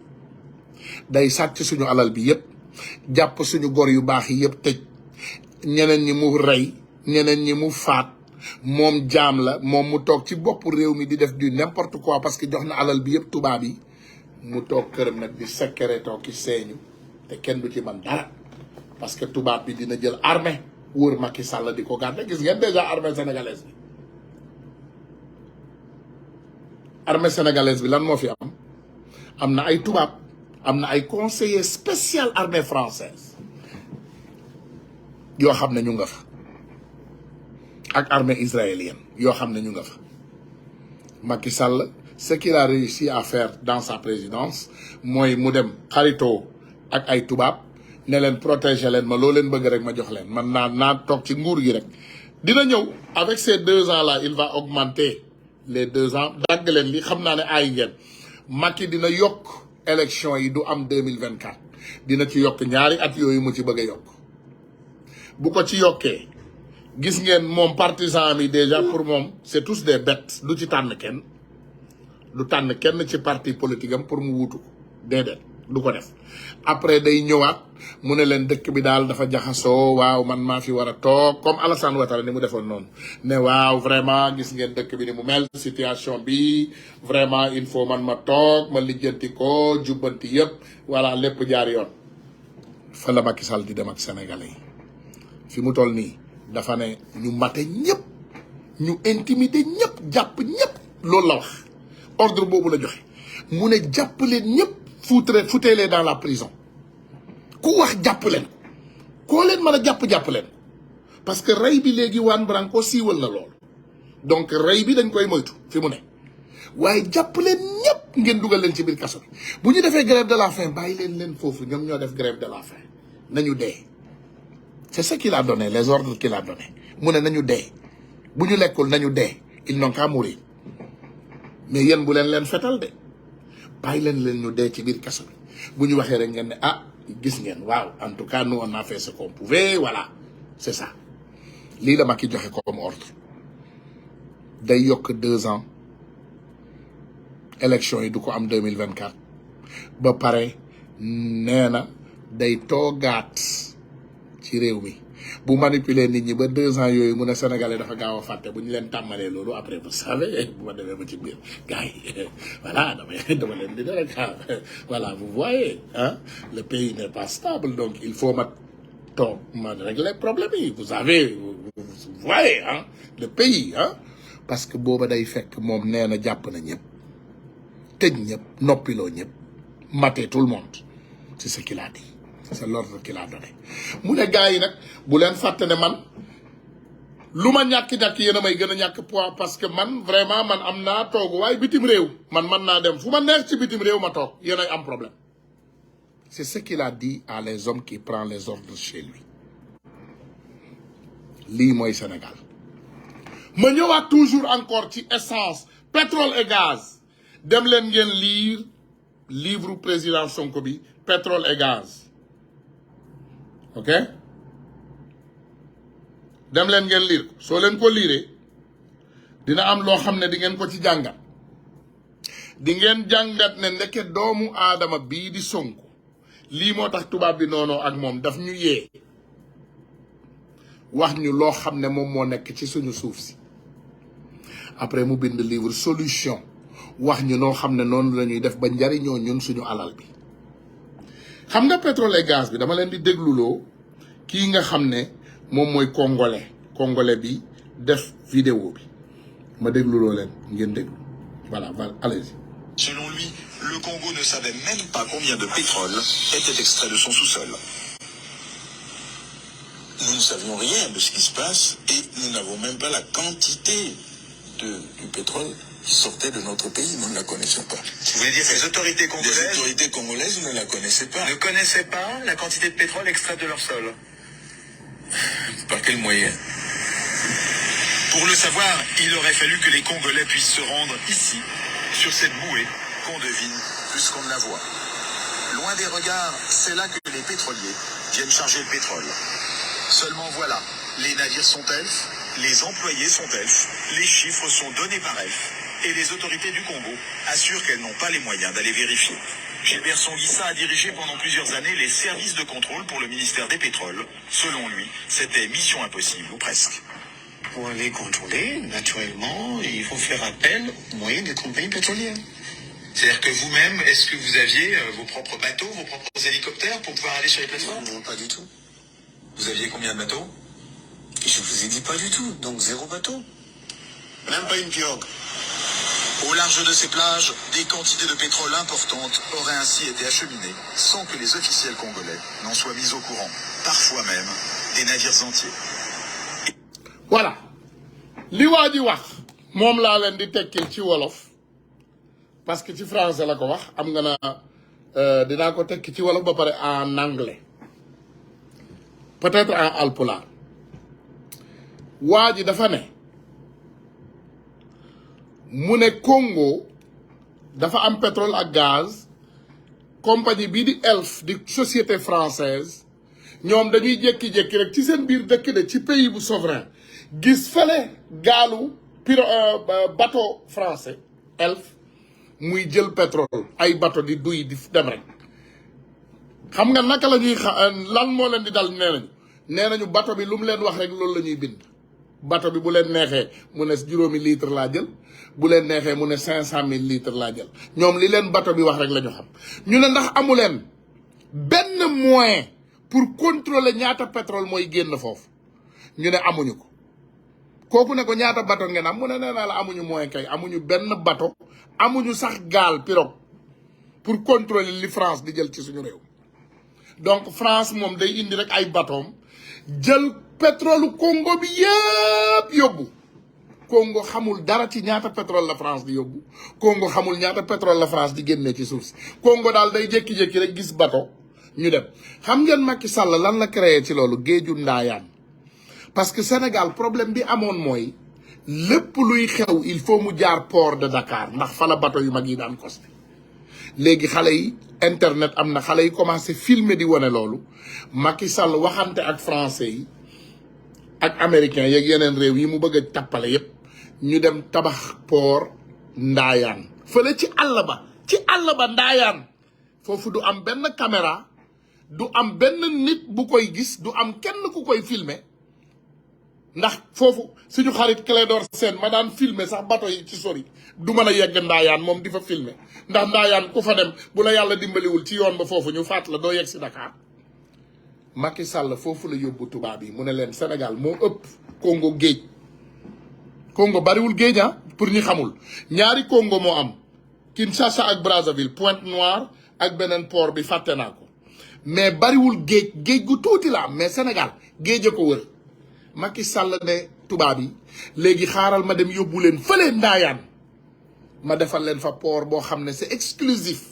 day sàcc suñu alal bi yëpp jàpp suñu gor yu baax yi yëpp tëj ñeneen ñi mu rey ñeneen ñi mu faat moom jaam la moom mu toog ci bopp réew mi di def du n'importe quoi parce que jox na alal bi yëpp tubaab yi mu toog këram nag di sekkere toog ki seeñu te kenn du ci man dara parce que tubaab bi dina jël armée wër Macky Sall di ko gàdde gis ngeen déjà armée sénégalaise bi armée sénégalaise bi lan moo fi am na ay tubaab am na ay conseiller spécial armée française yoo xam ne ñu nga fa ak armée israélienne yoo xam ne ñu nga fa Macky Sall ce qu'il a réussi à faire dans sa présidence mooy mu dem xaritoo ak ay tubaab ne leen protéger leen ma loo leen bëgg rek ma jox leen man naa toog ci nguur gi rek dina ñëw avec ces 2 ans là il va augmenter les 2 ans dagg leen li xam naa ne ay ngeen Macky dina yokk élection yi du am 2024 dina ci yokk ñaari at yooyu mu ci bëgg a yokk bu ko ci yokkee gis ngeen moom partisan mi déjà pour moom c'est tous des bêtes du ci tànn kenn du tànn kenn ci parti politique am pour mu wuutu ko déedéet du ko def après day ñëwaat mu ne leen dëkk bi daal dafa jaxasoo waaw man maa fi war a toog comme Alassane Ouattara ni mu defoon noonu ne waaw vraiment gis ngeen dëkk bi ni mu mel situation bi vraiment il faut man ma toog ma lijjanti ko jubbanti yëpp voilà lépp jaar yoon fa la Macky Sall di dem ak Sénégalais yi fi mu toll nii dafa ne ñu mate ñëpp ñu intimider ñëpp jàpp ñëpp loolu la wax ordre boobu la joxe mu ne jàpp leen ñëpp foutez-les dans la prison ku wax jàpp leen koo leen mën a jàpp leen parce que rey bi léegi Juan Branco siiwal na lool donc rey bi dañ koy moytu fi mu ne waaye jàpp leen ñëpp ngeen dugal leen ci biir kaso bi bu ñu defee grève de la faim bàyyi leen foofu ñoom ñoo def grève de la faim nañu dee c'est ce qu'il a donné les ordres qu'il a donné mu ne nañu dee bu ñu lekkul nañu dee ils n'ont qu'à mourir mais yéen bu leen fetal de bàyyi leen ñu dee ci biir kaso bi bu ñu waxee rek ngeen ne ah gis ngeen waaw en tout cas nous on a fait ce qu'on pouvait voilà c'est ça lii la Macky joxe comme ordre day yokk 2 ans élection yi du ko am 2024 ba pare nee na day toogaat ci réew mi bu manipuler nit ñi ba 2 ans yooyu mu ne Sénégalais dafa gaaw a fàtte bu ñu leen tàmmalee loolu après vous savez bu ma demee ba ci biir gars yi voilà dama leen di rek voilà vous voyez hein le pays n'est pas stable donc il faut ma toog ma régler problème yi vous voyez hein le pays hein parce que booba day fekk moom nee na jàpp na ñëpp tëj ñëpp noppiloo ñëpp maté tout le monde c'est ce qu'il a dit c'est l'ordre qu'il a donné mu ne gars yi nag bu leen fàtte ne man lu ma ñàkk-ñàkk yéen a may gën a ñàkk poids parce que man vraiment man am naa toog waaye bitim réew man naa dem fu ma neex ci bitim réew ma toog yéen ay am problème c'est ce qu'il a dit à les hommes qui prennent les ordres chez lui lii mooy Sénégal ma ñëwaat toujours encore ci essence pétrole et gaz dem leen ngeen lire livre président Sonko bi pétrole et gaz ok dem leen ngeen lire ko soo leen ko liiree dina am loo xam ne di ngeen ko ci jàngat di ngeen jàngat ne ndeke doomu aadama bii di Sonko lii moo tax tubaab bi noonoo ak moom daf ñu yee wax ñu loo xam ne moom moo nekk ci suñu suuf si après mu bind livre solution wax ñu noo xam ne noonu la ñuy def ba njariñoo ñun suñu alal bi xam nga pétrole et gaz bi dama leen di dégluloo kii nga xam ne moom mooy congolais bi def vidéo bi ma dégluloo leen ngeen déglu voilà allez-y. Selon lui, le Congo ne savait même pas combien de pétrole était extrait de son sous-sol. Nous ne savions rien de ce qui se passe et nous n'avons même pas la quantité du pétrole qui sortait de notre pays. Nous ne la connaissions pas. Vous voulez dire que les autorités congolaises ne la connaissaient pas. Ne connaissaient pas la quantité de pétrole extraite de leur sol? Par quel moyen? Pour le savoir, il aurait fallu que les Congolais puissent se rendre ici, sur cette bouée qu'on devine plus qu'on ne la voit. Loin des regards, c'est là que les pétroliers viennent charger le pétrole. Seulement voilà, les navires sont elfes, les employés sont elfes, les chiffres sont donnés par elfes, et les autorités du Congo assurent qu'elles n'ont pas les moyens d'aller vérifier. Gilbert Songuissa a dirigé pendant plusieurs années les services de contrôle pour le ministère des Pétroles. Selon lui, c'était mission impossible, ou presque. Pour aller contrôler, naturellement, il faut faire appel aux moyens des compagnies pétrolières. C'est-à-dire que vous-même, est-ce que vous aviez vos propres bateaux, vos propres hélicoptères pour pouvoir aller sur les plateformes? Non, pas du tout. Vous aviez combien de bateaux? Je vous ai dit pas du tout, donc 0 bateau. Même pas une pirogue. Au large de ces plages, des quantités de pétrole importantes auraient ainsi été acheminées sans que les officiels congolais n'en soient mis au courant. Parfois même, des navires entiers. Voilà li waa ji wax moom laa leen di tekkil ci wolof parce que ci français la ko wax am nga na dinaa ko tekki ci wolof ba pare en anglais peut-être en alpulaar waa ji dafa ne mu ne Congo dafa am pétrole ak gaz compagnie bii di Elf di société française ñoom dañuy jékki-jékki rek ci seen biir dëkk de ci pays bu souverain gis fele gaalu bateau français Elf muy jël pétrole ay bateau di duy di dem rek xam nga naka la ñuy lan moo leen di dal nee nañu bateau bi lu mu leen wax rek loolu la ñuy bind bateau bi bu leen neexee mu ne 5 litres laa jël bu leen neexee mu ne 500 000 litres laa jël ñoom li leen bateau bi wax rek la ñu xam ñu ne ndax amu leen benn moyen pour contrôler ñaata pétrole mooy génn foofu ñu ne amuñu ko kooku ne ko ñaata bateau ngeen am mu ne nee naa la amuñu moyen kay amuñu benn bateau amuñu sax gaal pirogue pour contrôler li France di jël ci suñu réew donc France moom day indi rek ay bateau jël pétrole Congo bi yëpp yóbbu Congo xamul dara ci ñaata pétrole la France di yóbbu Congo xamul ñaata pétrole la France di génnee ci suuf si Congo daal day jékki-jékki rek gis bateau ñu dem xam ngeen Macky Sall lan la créé ci loolu géeju ndaayaan parce que Sénégal problème bi amoon mooy lépp luy xew il faut mu jaar port de Dakar ndax fa la bateau yu mag yi daan costé léegi xale yi internet am na xale yi commencé filmer di wane loolu Macky Sall waxante ak français yi ak américains yeeg yeneen réew yi mu bëgg a tappale yépp ñu dem tabax port ndaayaan fële ci àll ba ndaayaan foofu du am benn caméra du am benn nit bu koy gis du am kenn ku koy filmer ndax foofu suñu xarit Clédor Sène ma daan filmer sax bateau yi ci sori du mën a yegg ndaayaan moom di fa filmer ndax ndaayaan ku fa dem bu la yàlla dimbaliwul ci yoon ba foofu ñu faat la doo yegg si Dakar Macky Sall foofu la yóbbu tubaab yi mu ne leen Sénégal moo ëpp Congo géej Congo bariwul géej pour ñi xamul ñaari Congo moo am Kinshasa ak Brazzaville Pointe-Noire ak beneen port bi fàtte naa ko mais bariwul géej gu tuuti la am mais Sénégal géej a ko wër Macky Sall ne tubaab yi léegi xaaral ma dem yóbbu leen fële ndaayaan ma defal leen fa port boo xam ne c'est exclusif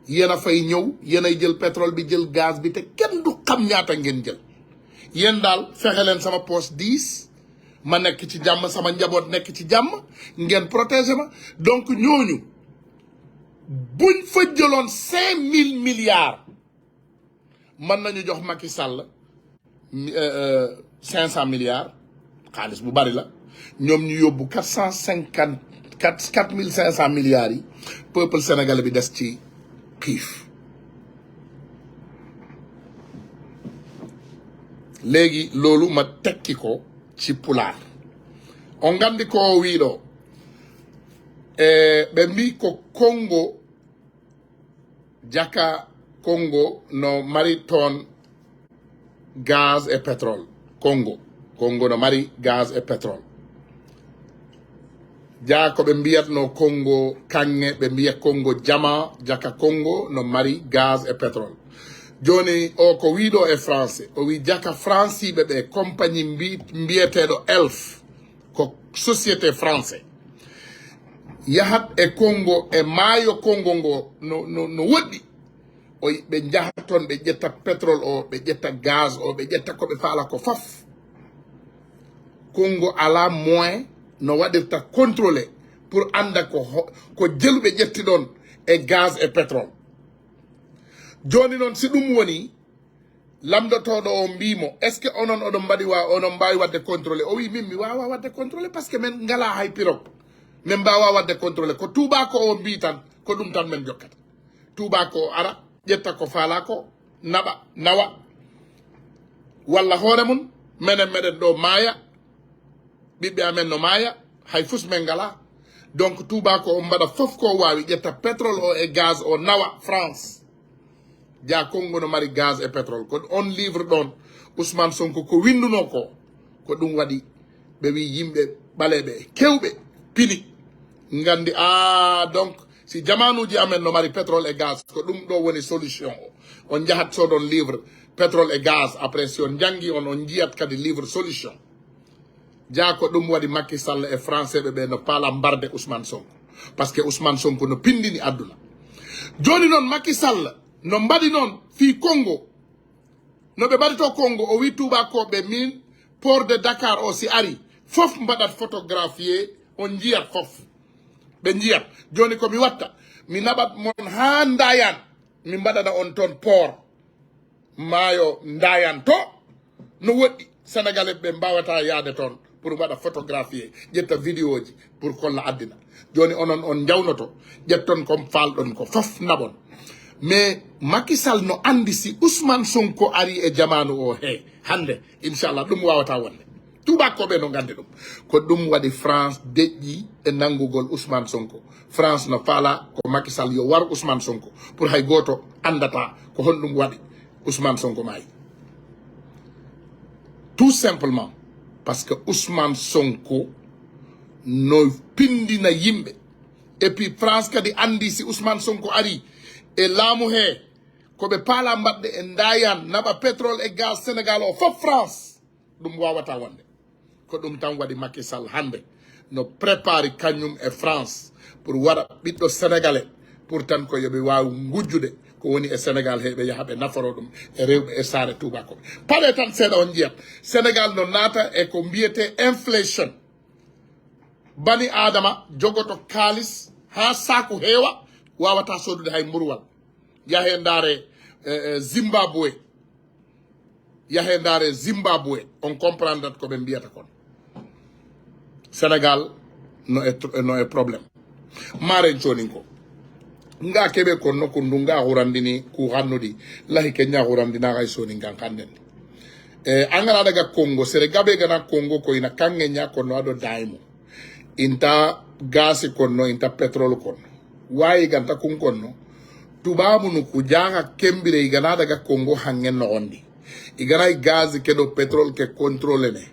yéen a fay ñëw yéen ay jël pétrole bi jël gaz bi te kenn du xam ñaata ngeen jël yéen daal fexe leen sama poche 10 ma nekk ci jàmm sama njaboot nekk ci jàmm ngeen protéger ma donc ñooñu buñ fa jëloon 5000 milliards mën nañu jox Macky Sall 500 milliards xaalis bu bari la ñoom ñu yóbbu 4500 milliards yi peuple sénégalais bi des ci xiif léegi loolu ma tekki ko ci pulaar on gandi ko wiiɗo ɓe mbi ko Congo jaka Congo no mari toon gaz et pétrole Congo no mari gaz et pétrole jaa ko ɓe mbiyatno Congo kanŋe ɓe mbiya Congo jama jaka Congo no mari gaz et pétrole joni o ko wiiɗo e français o wi jaka franciɓe ɓe compagnie mbiyeteɗo elf ko société français yahat e Congo e maayo Congo ngo no woɗɗi o ɓe jaha toon ɓe ƴetta pétrole o ɓe ƴetta gaz o ɓe ƴetta koɓe faala ko fof Congo ala moyen no waɗirta contrôlé pour anda ko jeluɓe ƴetti ɗon e gaz e pétrole joni noon si ɗum woni lamdotoɗo o mbimo est ce que onon oɗon mbawi wadde contrôlé o wi min mi wawa wadde contrôlé par ce que min ngala hay pirogue min mbawa wadde contrôlé ko tubako o mbi tan ko ɗum tan min jokkata tubako o ara ƴetta ko faala ko nawa walla hoore mum menen meɗen ɗo maaya ɓiɓɓe amen no maaya hay fus men ngala donc tubako o mbaɗa fof ko wawi ƴetta pétrole o e gaz o nawa France ja Congo no mari gaz et pétrole ko on livre ɗon Ousmane Sonko ko winduno ko ɗum waɗi ɓe wi yimɓe ɓaleɓe kewɓe pini gandi donc si jamanuji amen no mari pétrole et gaz ko ɗum ɗo woni solution o on jahat soɗon livre pétrole et gaz après si on janggi on jiyat kadi livre solution ja ko ɗum waɗi Macky Sall e français ɓe no paala mbarde Ousmane Sonko par ce que Ousmane Sonko no pindini aduna joni noon Macky Sall no mbaɗi noon fi Congo no ɓe mbaɗi to Congo o wi tubakoɓe min port de Dakar o si ari fof mbaɗat photographié on jiyat fof ɓe jiyat joni komi watta mi naɓat mon ha ndayan mi mbaɗana on toon port maayo ndayan to no woɗɗi sénégalais ɓe mbawata yaade toon pour wada photographier jetta vidéo ji pour kolla adina joni onon on jawnoto jetton kom faldon ko fof nabon mais Macky Sall no andi si Ousmane Sonko ari e jamanu o he hande inshallah dum wawata wonde tubakoɓe no gandi ɗum ko ɗum waɗi France deƴƴi e nangugol Ousmane Sonko France no faala ko Macky Sall yo war Ousmane Sonko pour hay goto andata ko honɗum waɗi Ousmane Sonko maayi tout simplement parce que Ousmane Sonko no pindina yimɓe et puis France kadi andi si Ousmane Sonko ari e laamu he koɓe paala mbaɗɗe e ndayan naɓa pétrole et gaz Sénégal o fof France ɗum wawata wonde ko ɗum tan waɗi Macky Sall hande no prépare kañum e France pour waɗa ɓiɗɗo sénégalais pour tan ko yoɓe wawi gujjude ko woni e Sénégal heɓe yaha ɓe naforo ɗum e rewɓe e saare tubakoɓe paɗe tan seeɗa on jiyat Sénégal no naata e ko mbiyete inflation bani adama jogoto kalis ha saku heewa wawata sodude hay mburwal yahe ndaare Zimbabwe yahe ndaare Zimbabwe on comprendrat ko ɓe mbiyata kon Sénégal no e probléme maren conin ko nga keɓe konno ko ndu nga hurandini ku hannudi lahi kenya hurandina hay soni ngan kandende angana daga Congo sere gabe gana Congo ko ina kange nya konno ado daimo inta gasi konno inta petrol konno wayi ganta kun konno tubabu nu ku janga kembire igana daga Congo hangen no ondi igana gaz ke do petrol ke contrôle ne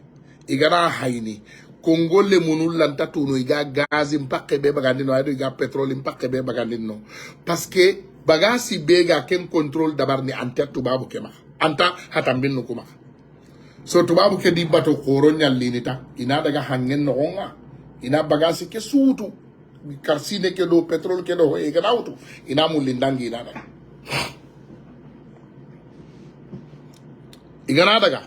igana hayni Congo le munul lanta tuno iga gaz impakke be bagandino ado iga petrol impakke be bagandino parce que bagasi bega ken contrôle dabar ni anta tubabu kema anta hatambin no kuma so tubabu ke di bato koro nyallini ta ina daga hangen no onga ina bagasi ke suutu karsine ke do petrol ke do e ganawtu ina mulindangi ina daga igana daga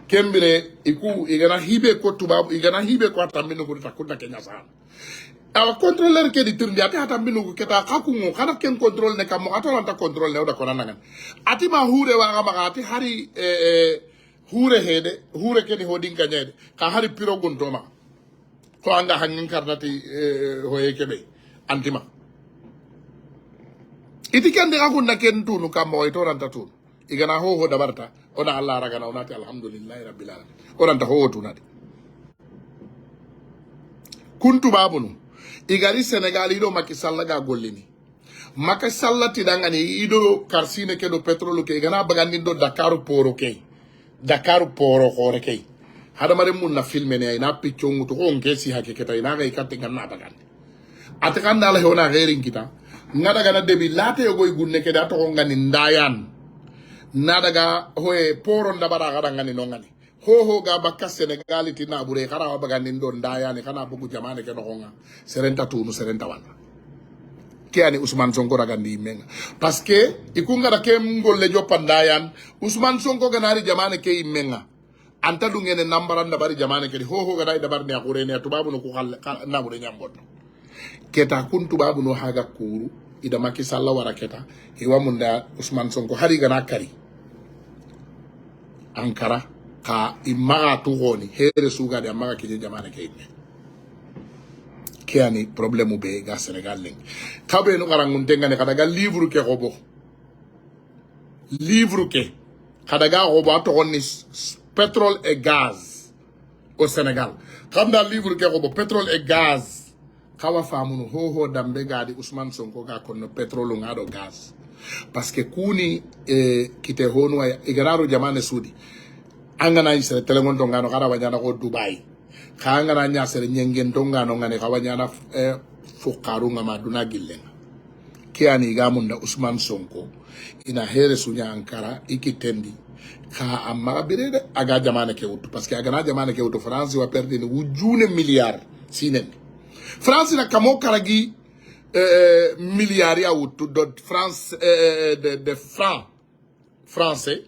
kembire iku igana hibe ko tubabu igana hibe ko tambino ko takunda kenya sa awa contrôleur ke di turndi ati hatambino ko keta kakungo kana ken contrôle ne kam atolanta contrôle ne oda ko nanangan ati ma hure wa ga ati hari hure hede hure ke ni hodin kanyede ka hari piro gontoma ko anga hangin karnati hoye kebe antima iti kende akunda ken tunu kam mo ito ranta tunu igana ho dabarta ona Allah ragana onati alhamdulillahi rabbil alamin oranta ho tunati kuntu babunu igari Senegal ido Macky Sall ga gollini Macky Sall tidangani ido karsine ke do petrol ke igana bagandi do Dakar poro hore ke hada mare mun na filme ne ina picco ngutu ko ngesi hakeketa ina ga ikatte ganna bagandi atakanda la hona gerin kita ngada gana debi late yo goy gunne ke da to ngani ndayan nadaga hoye poron dabara gara ngani no ngani ho ga bakka Senegal tina bure kara wa bagandi ndo ndayani kana bugu jamane ke no nga serenta tunu serenta wana kiani Ousmane Sonko ragandi menga parce que ikunga da kem golle jopandayan Ousmane Sonko ganari jamane ke imenga anta dungene nambaran da bari jamane ke ho ga dai dabar ne akure ne tubabu no ku na bure nyambodo keta kun tubabu no haga kuru ida Macky Sall wara keta iwa munda Ousmane Sonko hari gana kari Ankara ka imaga tugoni here suga de amaga kije jamane ke imme kiani problème be ga Sénégal ling kabe no garangun tengane kada ga livre ke robo kada ga robo to onni pétrole et gaz au Sénégal kamda livre ke robo pétrole et gaz kawa famunu ho dambe gadi Ousmane Sonko ga konno pétrole ngado gaz parce que kuni kite honu ay igararo jamane sudi angana isere telengon to ngano kara wanyana ko Dubai ka angana nya sere nyengen to ngano ngane ka wanyana fukaru ngama duna gillen kiani gamunda Ousmane Sonko ina here sunya Ankara ikitendi ka amma birede aga jamane ke wutu parce que aga jamane ke wutu France wa perdre wujune milliard sinen France na kamo karagi milliards ya wutu de France de francs français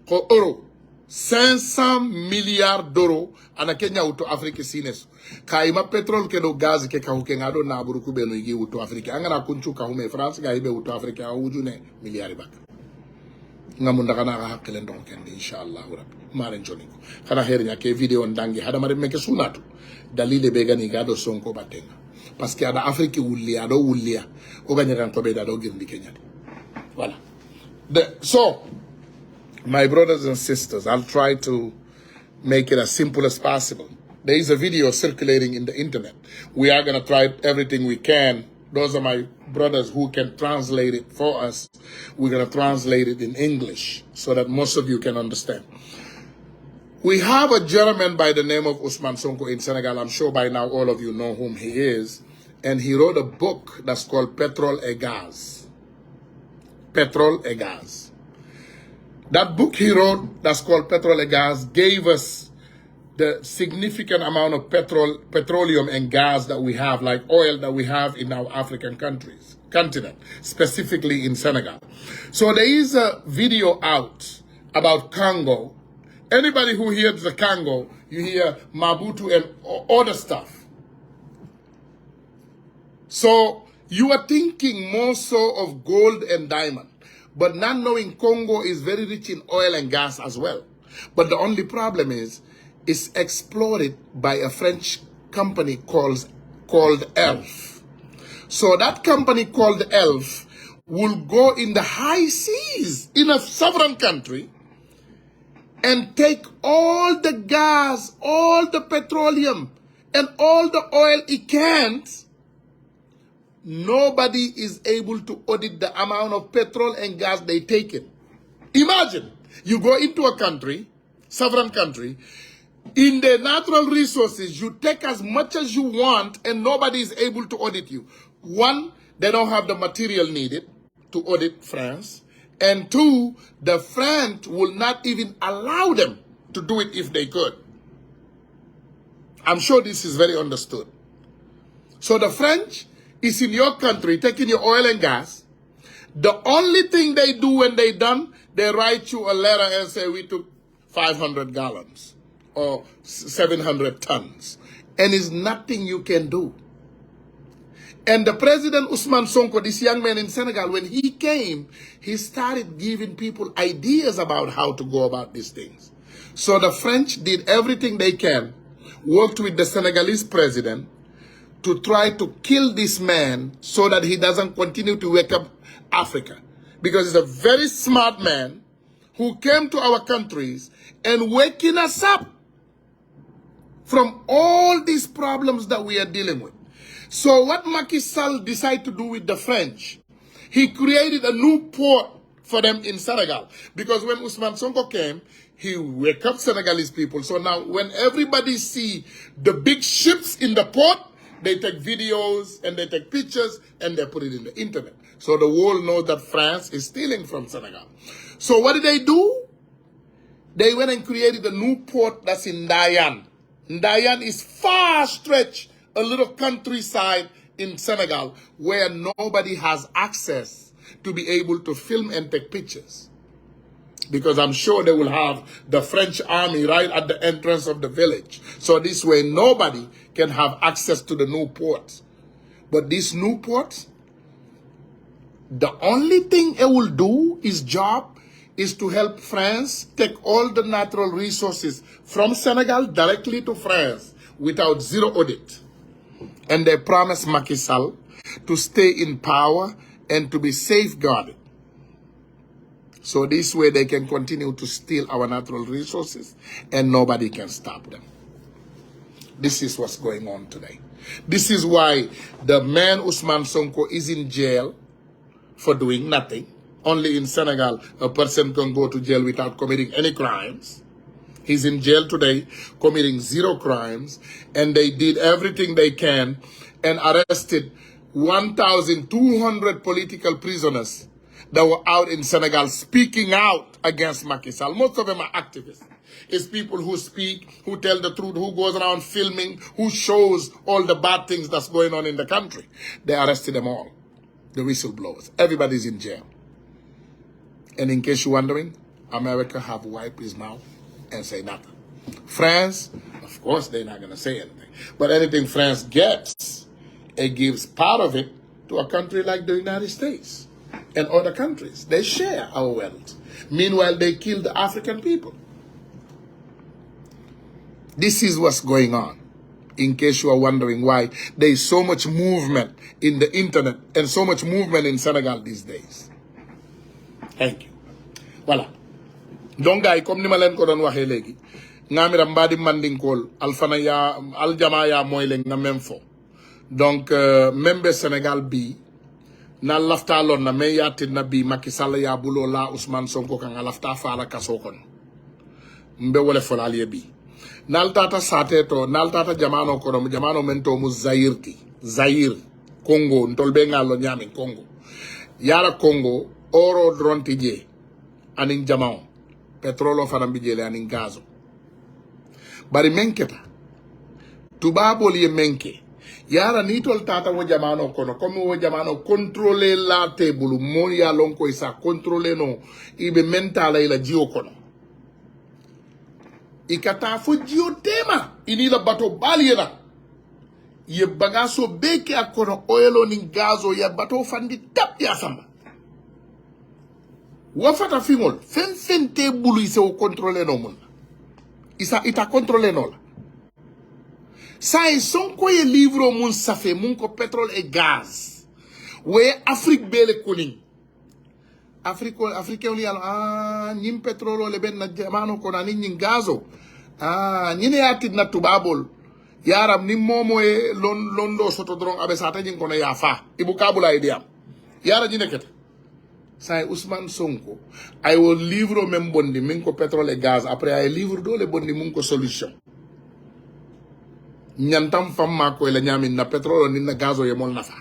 ko euro 500 milliards d'euros ana Kenya wutu Afrique sines kaima petrol ke do gaz ke ka huke ngado na buru ku beno igi wutu Afrique angana kunchu ka hume France ga ibe wutu Afrique a wujune milliards bak ngamunda kana ka hakkelen don kende inshallah rabbi maren joniko kana hernya ke video ndangi hada mare meke sunatu dalile be gani gado sonko batenga parce que ada afrique wulliya do wulliya o ganyaran to be da do girndi kenya voilà so my brothers and sisters, I'll try to make it as simple as possible. There is a video circulating in the internet. We are going to try everything we can. Those are my brothers who can translate it for us. We're going to translate it in English so that most of you can understand. We have a gentleman by the name of Ousmane Sonko in Senegal. I'm sure by now all of you know whom he is. And he wrote a book that's called Petrol et Gaz. Petrol et Gaz. That book he wrote, that's called Petrol et Gaz, gave us the significant amount of petroleum and gas that we have, like oil that we have in our African continent, specifically in Senegal. So there is a video out about Congo. Anybody who hears the Congo, you hear Mabutu and other stuff. So you are thinking more so of gold and diamond. But not knowing Congo is very rich in oil and gas as well. But the only problem is, it's exploited by a French company called ELF. So that company called ELF will go in the high seas in a sovereign country and take all the gas, all the petroleum, and all the oil it can. Nobody is able to audit the amount of petrol and gas they take in. Imagine, you go into a country, sovereign country, in the natural resources, you take as much as you want and nobody is able to audit you. One, they don't have the material needed to audit France. And two, the French will not even allow them to do it if they could. I'm sure this is very understood. So the French is in your country taking your oil and gas. The only thing they do when they done, they write you a letter and say, we took 500 gallons or 700 tons. And it's nothing you can do. And the President Ousmane Sonko, this young man in Senegal, when he came, he started giving people ideas about how to go about these things. So the French did everything they can, worked with the Senegalese president, to try to kill this man so that he doesn't continue to wake up Africa. Because he's a very smart man who came to our countries and waking us up from all these problems that we are dealing with. So what Macky Sall decided to do with the French, he created a new port for them in Senegal. Because when Ousmane Sonko came, he wake up Senegalese people. So now when everybody see the big ships in the port, they take videos and they take pictures and they put it in the internet. So the world knows that France is stealing from Senegal. So what did they do? They went and created a new port that's in Ndayan. Ndayan is far stretched, a little countryside in Senegal where nobody has access to be able to film and take pictures. Because I'm sure they will have the French army right at the entrance of the village. So this way nobody can have access to the new port. But this new port, the only thing it will do, its job, is to help France take all the natural resources from Senegal directly to France without zero audit. And they promise Macky Sall to stay in power and to be safeguarded. So this way they can continue to steal our natural resources and nobody can stop them. This is what's going on today. This is why the man Ousmane Sonko is in jail for doing nothing. Only in Senegal, a person can go to jail without committing any crimes. He's in jail today, committing zero crimes. And they did everything they can and arrested 1,200 political prisoners that were out in Senegal speaking out against Macky Sall. Most of them are activists. It's people who speak, who tell the truth, who goes around filming, who shows all the bad things that's going on in the country. They arrested them all, the whistleblowers. Everybody's in jail. And in case you're wondering, America have wiped his mouth and say nothing. France, of course, they're not going to say anything. But anything France gets, it gives part of it to a country like the United States. and other countries. They share our wealth. Meanwhile, they kill the African people. This is what's going on. In case you are wondering why there is so much movement in the internet and so much movement in Senegal these days. Thank you. Voilà. Donc gars, comme ni ma len ko don waxe legi, ngamira mbadi mandinkol alfana ya aljama ya moy len na même fo. Donc membe Senegal bi na lafta lon na me yatin na bi Macky Sall ya bulo la Ousmane Sonko kan lafta fala kaso kon. Mbe wole folaliye bi. Naltata sateto naltata jamano kono jamano mento mu Zaire Congo ntolbe ngalo nyami Congo yara Congo oro dronti je anin jamao petrolo fana bijele anin gazo bari menketa tubabo liye menke yara nitol tata wo jamano kono comme wo jamano contrôler la table mon ya lonko isa contrôler no ibe mentala ila jio kono ikata fo jio tema ini la bato baliera ye bagaso beke akono oilo ni gazo ya bato fandi tap ya samba wafata fingol fen te bulu ise o contrôler no mun isa ita contrôler no la sa son ko ye livre mun safe mun ko pétrole et gaz we Afrique bele kuning Afrique oli ala nyim pétrole le ben na jamano ko na nyin gazo nyine yatit na tubabol yaram ni momo e londo soto dron abe sata nyin ko na yafa ibu kabula idiam yara nyine keta say Ousmane Sonko ay wo livre même bondi min ko pétrole et gaz après ay livre do le bondi mun ko solution nyantam famma ko la nyamin na pétrole ni na gazo ye mol nafa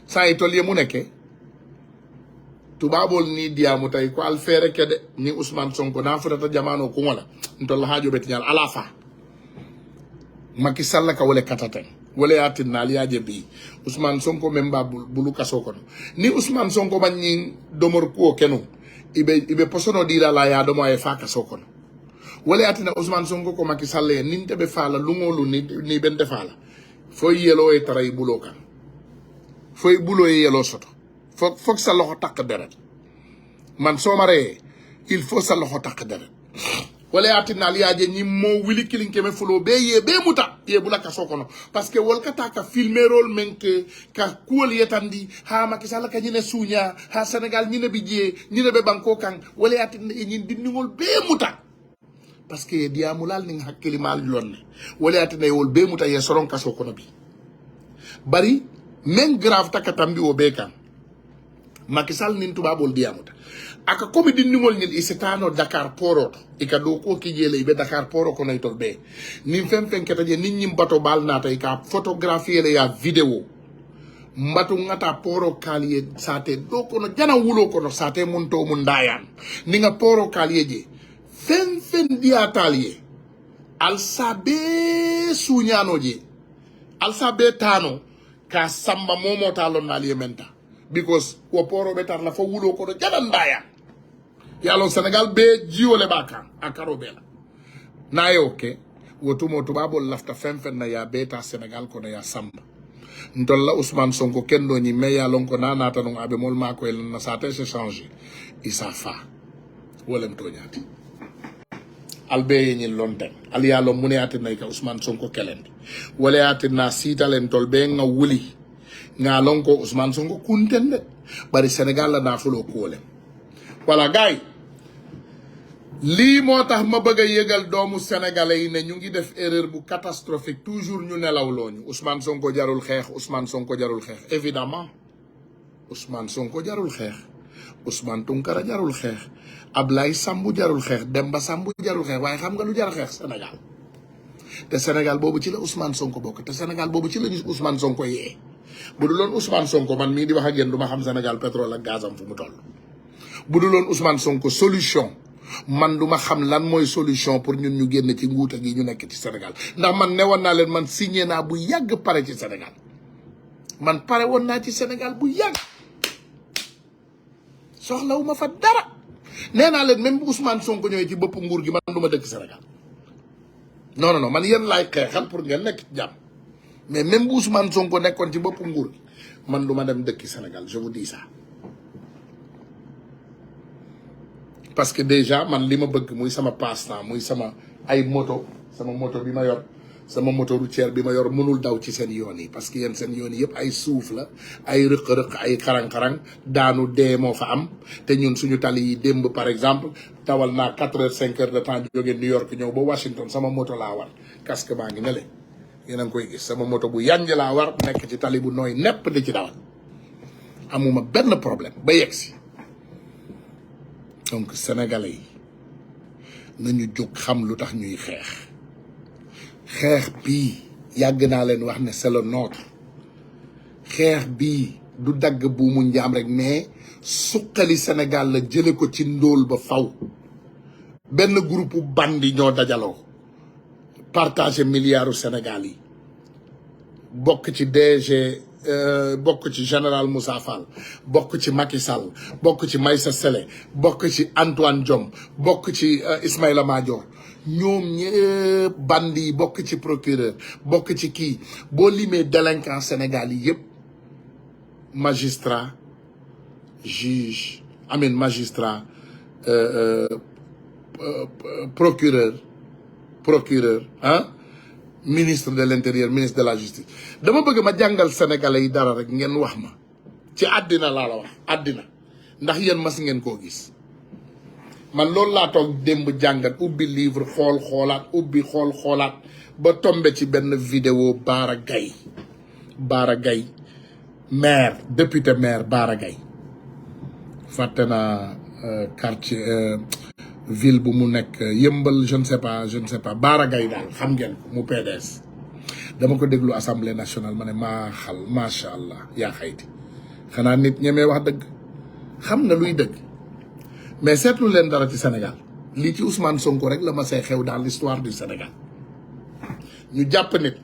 say to lié mu nekke tubabol ni diamu tay ko alfere kede ni Ousmane Sonko na fata jamano ko wala ntol haajo bet nyal alafa Macky Sall ka wala kataten wala yatin na liaje bi Ousmane Sonko memba bulu kaso kono ni Ousmane Sonko banni domor ko kenu ibe posono dira la ya domo e fa kaso kono wala yatin Ousmane Sonko ko Macky Sall e ninte be fala lungolu ni bente fala fo yelo e taray bulo kan fo bulo e yelo soto fok sa loxo tak deret man so mare il faut sa loxo tak deret wala yatina liaje ni mo wili kilin keme fulo be ye be muta ye bulaka sokono parce que wol kata ka filmer role menke ka kuol yetandi ha Macky Sall ka ñine suña ha Sénégal ñine bi jie ñine be banko kan wala yatina ñi dindingol be muta parce que diamulal ni hakkili mal lonne wala yatina wol be muta ye soron ka sokono bi bari men grave takatambi o be kan Macky Sall nin tubabol diamuta aka komi dindingol ñil isetano Dakar poro ika do ko ki jele be Dakar poro ko nay tol be nim fem keta je nit ñi bato bal na tay ka photographier le ya vidéo mbatu ngata poro kaliye sate do ko no jana wulo ko no sate monto mun dayan ni nga poro kaliye je fen dia taliye al sabe suñano je al sabe tano ka samba momo talon naliye menta because wo poro betar la fo wulo ko do jana ndaya yalo Senegal be jiwole baka akaro bela na yoke wotumo tubabol lafta fen na ya beta Senegal ko na ya samba ndolla Ousmane Sonko kendo ni me ya lon ko nanata no abe mol mako el na sa te changer isa fa wolem to nyati albe ni lonten al yalo muniyati nay ka Ousmane Sonko kelendi wala yati na sitalen tolbe nga wuli nga lon ko Ousmane Sonko kuntende bari Senegal la na fulo ko le wala gay li motax ma bëgg yëgal doomu sénégalais yi ne ñu ngi def erreur bu catastrophique toujours ñu nelaw loñu Ousmane Sonko jarul xex Ousmane Sonko jarul xex évidemment Ousmane Sonko jarul xex Ousmane Tounkara jarul xex Ablaye Sambou jarul xex Demba Sambou jarul xex waye xam nga lu jar xex Sénégal te Sénégal bobu ci la Ousmane Sonko bok te Sénégal bobu ci la ñu Ousmane Sonko yé bu du lon Ousmane Sonko man mi di wax ak yeen duma xam Sénégal pétrole ak gazam fu mu toll bu du lon Ousmane Sonko solution man duma xam lan moy solution pour ñun ñu génn ci nguuta gi ñu nekk ci Sénégal ndax man newoon naa leen man signé naa bu yàgg pare ci Sénégal man pare woon naa ci Sénégal bu yàgg soxlawuma fa dara nee naa leen même bu Ousmane Sonko ñëwee ci bopp nguur gi man duma dëkk Sénégal non man yéen laay xeexal pour ngeen nekk ci jàmm mais même bu Ousmane Sonko nekkoon ci bopp nguur gi man duma dem dëkki Sénégal je vous dis ça parce que déjà man li ma bëgg muy sama passe-temps muy sama ay moto sama moto bi ma yor sama moto routière bi ma yor mënul daw ci seen yoon yi parce que yéen seen yoon yi yëpp ay suuf la ay rëq-rëq ay xarang-xarang daanu dee moo fa am te ñun suñu tali yi démb par exemple tawal naa 4 heures 5 heures de temps jóge New York ñëw ba Washington sama moto laa war casque baa ngi ne le yéen a ngi koy gis sama moto bu yanj laa war nekk ci tali bu nooy nepp di ci dawal amuma benn problème ba yegg si donc sénégalais yi nañu jóg xam lu tax ñuy xeex bii yàgg naa leen wax ne c'est le nôtre xeex bii du dagg buumu njaam rek mais suqali Sénégal la jële ko ci ndóol ba faw benn groupe bandi ñoo dajaloo partager milliards Sénégal yi bokk ci DG bokk ci général Moussa Fall bokk ci Macky Sall bokk ci Maïssa Sélé bokk ci Antoine Diome bokk ci Ismaïla Madior ñoom ñëpp bandi yi bokk ci procureur bokk ci kii boo limee délinquant Sénégal yi yëpp magistrat juge magistrat procureur ministre de l'intérieur ministre de la justice dama bëgg ma jàngal sénégalais yi dara rek ngeen wax ma ci àddina laa la wax àddina ndax yéen mas ngeen koo gis man loolu laa toog démb jàngat ubbi livre xoolaat ubbi xoolaat ba tombe ci benn vidéo Bara Gaye maire député maire Bara Gaye fàtte naa quartier ville bu mu nekk yëmbal je ne sais pas Bara Gaye daal xam ngeen ko mu PDS dama ko déglu assemblée nationale ma ne macha allah yaa xayti xanaa nit ñemee wax dëgg xam na luy dëgg mais seetlu leen dara ci Sénégal lii ci Ousmane Sonko rek la ma say xew dans l'histoire du Sénégal ñu jàpp nit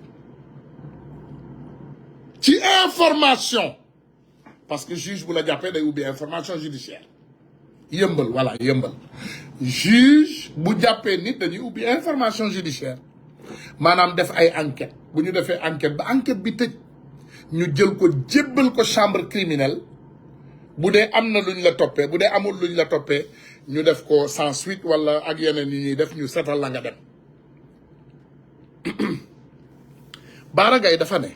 ci information parce que juge bu la jàppee day ubbi information judiciaire yëmbal voilà yëmbal juge bu jàppee nit dañuy ubbi information judiciaire maanaam def ay enquête bu ñu defee enquête ba enquête bi tëj ñu jël ko jébbal ko chambre criminelle bu dee am na luñ la toppee bu dee amul luñ la toppee ñu def ko sans suite wala ak yeneen yi ñuy def ñu setal la nga dem Bara Gaye dafa ne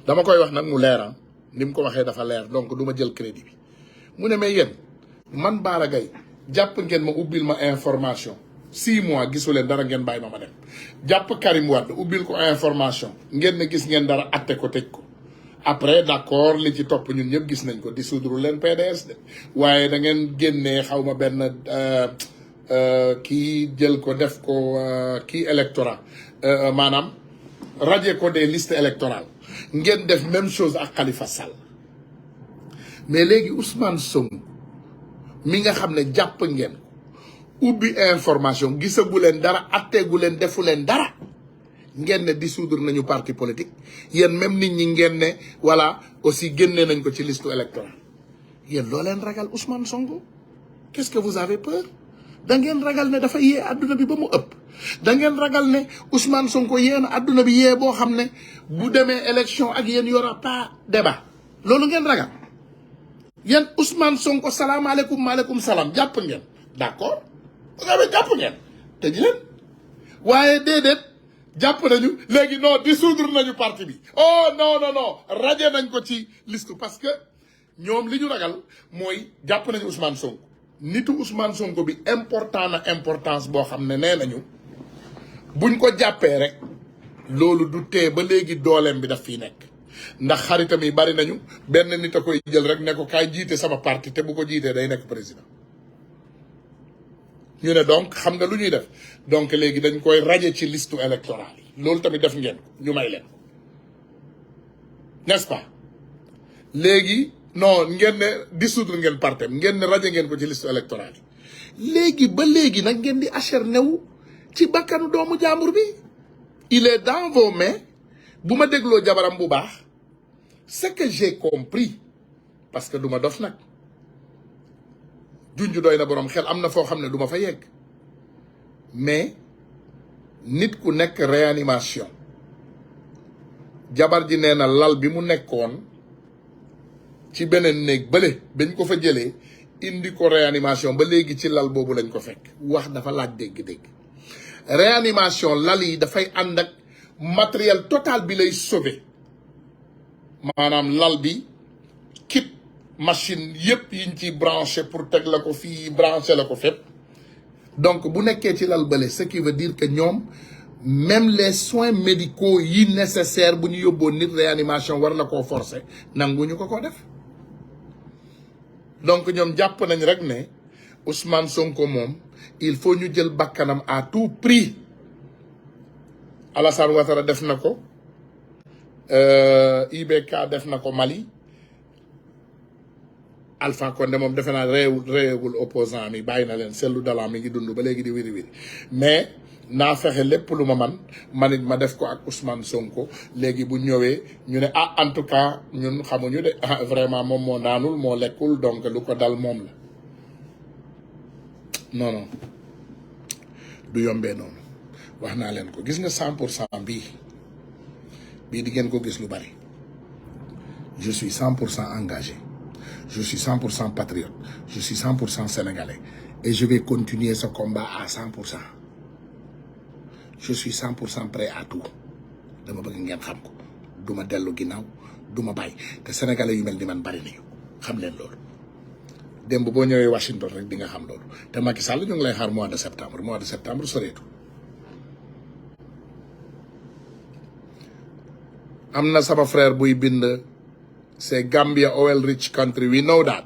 dama koy wax nag mu leeram ni mu ko waxee dafa leer donc du ma jël crédit bi mu ne mais yéen man Bara Gaye jàpp ngeen ma ubbil ma information 6 mois gisu leen dara ngeen bàyyi ma dem jàpp Karim Wade ubbil ko information ngeen ne gis ngeen dara atte ko tëj ko après d'accord li ci topp ñun ñëpp gis nañ ko dissoudre leen PDS de waaye da ngeen génnee xaw ma benn kii jël ko def ko kii électorat maanaam radier ko des listes électorales ngeen def même chose ak Khalifa Sall mais léegi Ousmane Sonko mi nga xam ne jàpp ngeen ubbi information gisagu leen dara atteegu leen defu leen dara ngeen ne dissoudre nañu parti politique yéen même nit ñi ngeen ne voilà aussi génne nañ ko ci liste électorale yéen loo leen ragal Ousmane Sonko qu'est-ce que vous avez peur da ngeen ragal ne dafa yee adduna bi ba mu ëpp da ngeen ragal ne Ousmane Sonko yee na adduna bi yee boo xam ne bu demee élection ak yéen y aura pas débat loolu ngeen ragal yéen Ousmane Sonko salaamaaleykum maaleykum salaam jàpp ngeen d'accord jàpp ngeen te ji leen waaye déedéet jàpp nañu léegi non dissoudre nañu parti bi oh non radié nañ ko ci liste parce que ñoom li ñu ragal mooy jàpp nañu Ousmane Sonko nitu Ousmane Sonko bi important na importance boo xam ne nee nañu buñ ko jàppee rek loolu du tee ba léegi dooleem bi daf fiy nekk ndax xaritam yi bari nañu benn nit a koy jël rek ne ko kaay jiite sama parti te bu ko jiitee day nekk président ñu ne donc xam nga lu ñuy def donc léegi dañ koy radier ci liste électorale yi loolu tamit def ngeen ko ñu may leen n'est-ce pas léegi non ngeen ne dissoudre ngeen partem ngeen ne radier ngeen ko ci liste électorale yi léegi ba léegi nag ngeen di acharné wu ci bakkanu doomu jàmbur bi il est dans vos mains bu ma dégloo jabaram bu baax ce que j'ai compris parce que du ma dof nag junj doy na boroom xel am na foo xam ne du ma fa yegg mais nit ku nekk réanimation jabar ji nee na lal bi mu nekkoon ci beneen néeg bële bañ ko fa jëlee indi ko réanimation ba léegi ci lal boobu lañ ko fekk wax dafa laaj dégg-dégg réanimation lal yi dafay ànd ak matériel total bi lay sauver maanaam lal bi kit machine yépp yiñ ci branché pour teg la ko fii branché la ko fépp donc bu nekkee ci lal bële ce qui veut dire que ñoom même les soins médicaux yi nécessaire bu ñu yóbboo nit réanimation war la koo forcer nanguñu ko def donc ñoom jàpp nañ rek ne Ousmane Sonko moom il faut ñu jël bakkanam à tout prix Alassane Ouattara def na ko IBK def na ko Mali Alpha Condé moom defe naa réewul opposant mi bàyyi na leen sellu dala mi ngi dund ba léegi di wiri wiri mais naa fexe lépp lu ma man it ma def ko ak Ousmane Sonko léegi bu ñëwee ñu ne en tout cas ñun xamuñu de vraiment moom moo naanul moo lekkul donc lu ko dal moom la non du yombee noonu wax naa leen ko gis nga 100% bii di ngeen ko gis lu bari je suis 100% engagé je suis 100% patriote je suis 100% sénégalais et je vais continuer ce combat à 100%. je suis 100% prêt à tout dama bëgg ngeen xam ko duma dellu ginnaaw duma bàyyi te sénégalais yu mel ni man bari nañu xam leen loolu démb boo ñëwee Washington rek di nga xam loolu te Macky Sall ñu ngi lay xaar mois de septembre soreetu am na sama frère buy bind c'est Gambia oil rich country we know that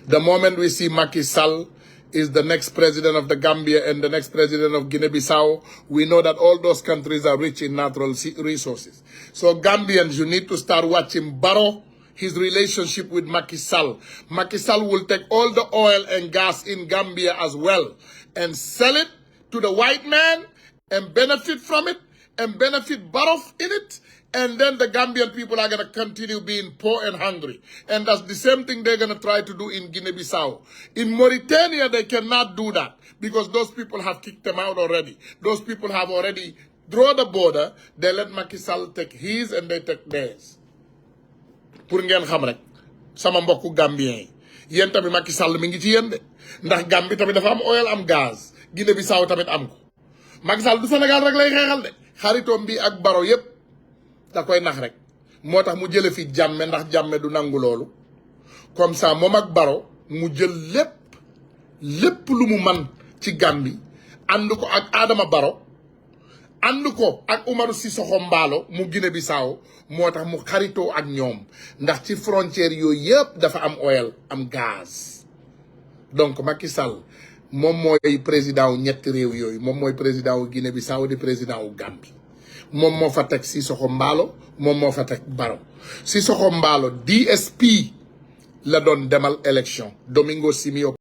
the moment we see Macky Sall is the next president of the Gambia and the next president of Guinea-Bissau, we know that all those countries are rich in natural resources. So Gambians, you need to start watching Barrow, his relationship with Macky Sall. Macky Sall will take all the oil and gas in Gambia as well and sell it to the white man and benefit from it and benefit Barrow in it. And then the Gambian people are going to continue being poor and hungry. And that's the same thing they're going to try to do in Guinea-Bissau. In Mauritania, they cannot do that because those people have kicked them out already. Those people have already drawn the border. They let Macky Sall take his and they take theirs. Pour ngeen xam rek sama mbokku Gambien yi yéen tamit Macky Sall mi ngi ci yéen de ndax Gambie tamit dafa am oil am gaz Guinée-Bissau tamit am ko Macky Sall du Sénégal rek lay xeexal de xaritoom bi ak Barrow yépp da koy nax rek moo tax mu jële fi jàmme ndax jàmme du nangu loolu comme ça moom ak Barrow mu jël lépp lu mu man ci Gambie ànd ko ak Adama Barrow ànd ko ak Umaru Sissoco Embaló mu Guinée-Bissau moo tax mu xaritoo ak ñoom ndax ci frontière yooyu yëpp dafa am oil am gaz donc Macky Sall moom mooy président wu ñetti réew yooyu moom mooy président wu Guinée-Bissau di président wu Gambie moom moo fa teg Sissoco Embaló moom moo fa teg Barrow Sissoco Embaló DSP la doon demal élection Domingo Simio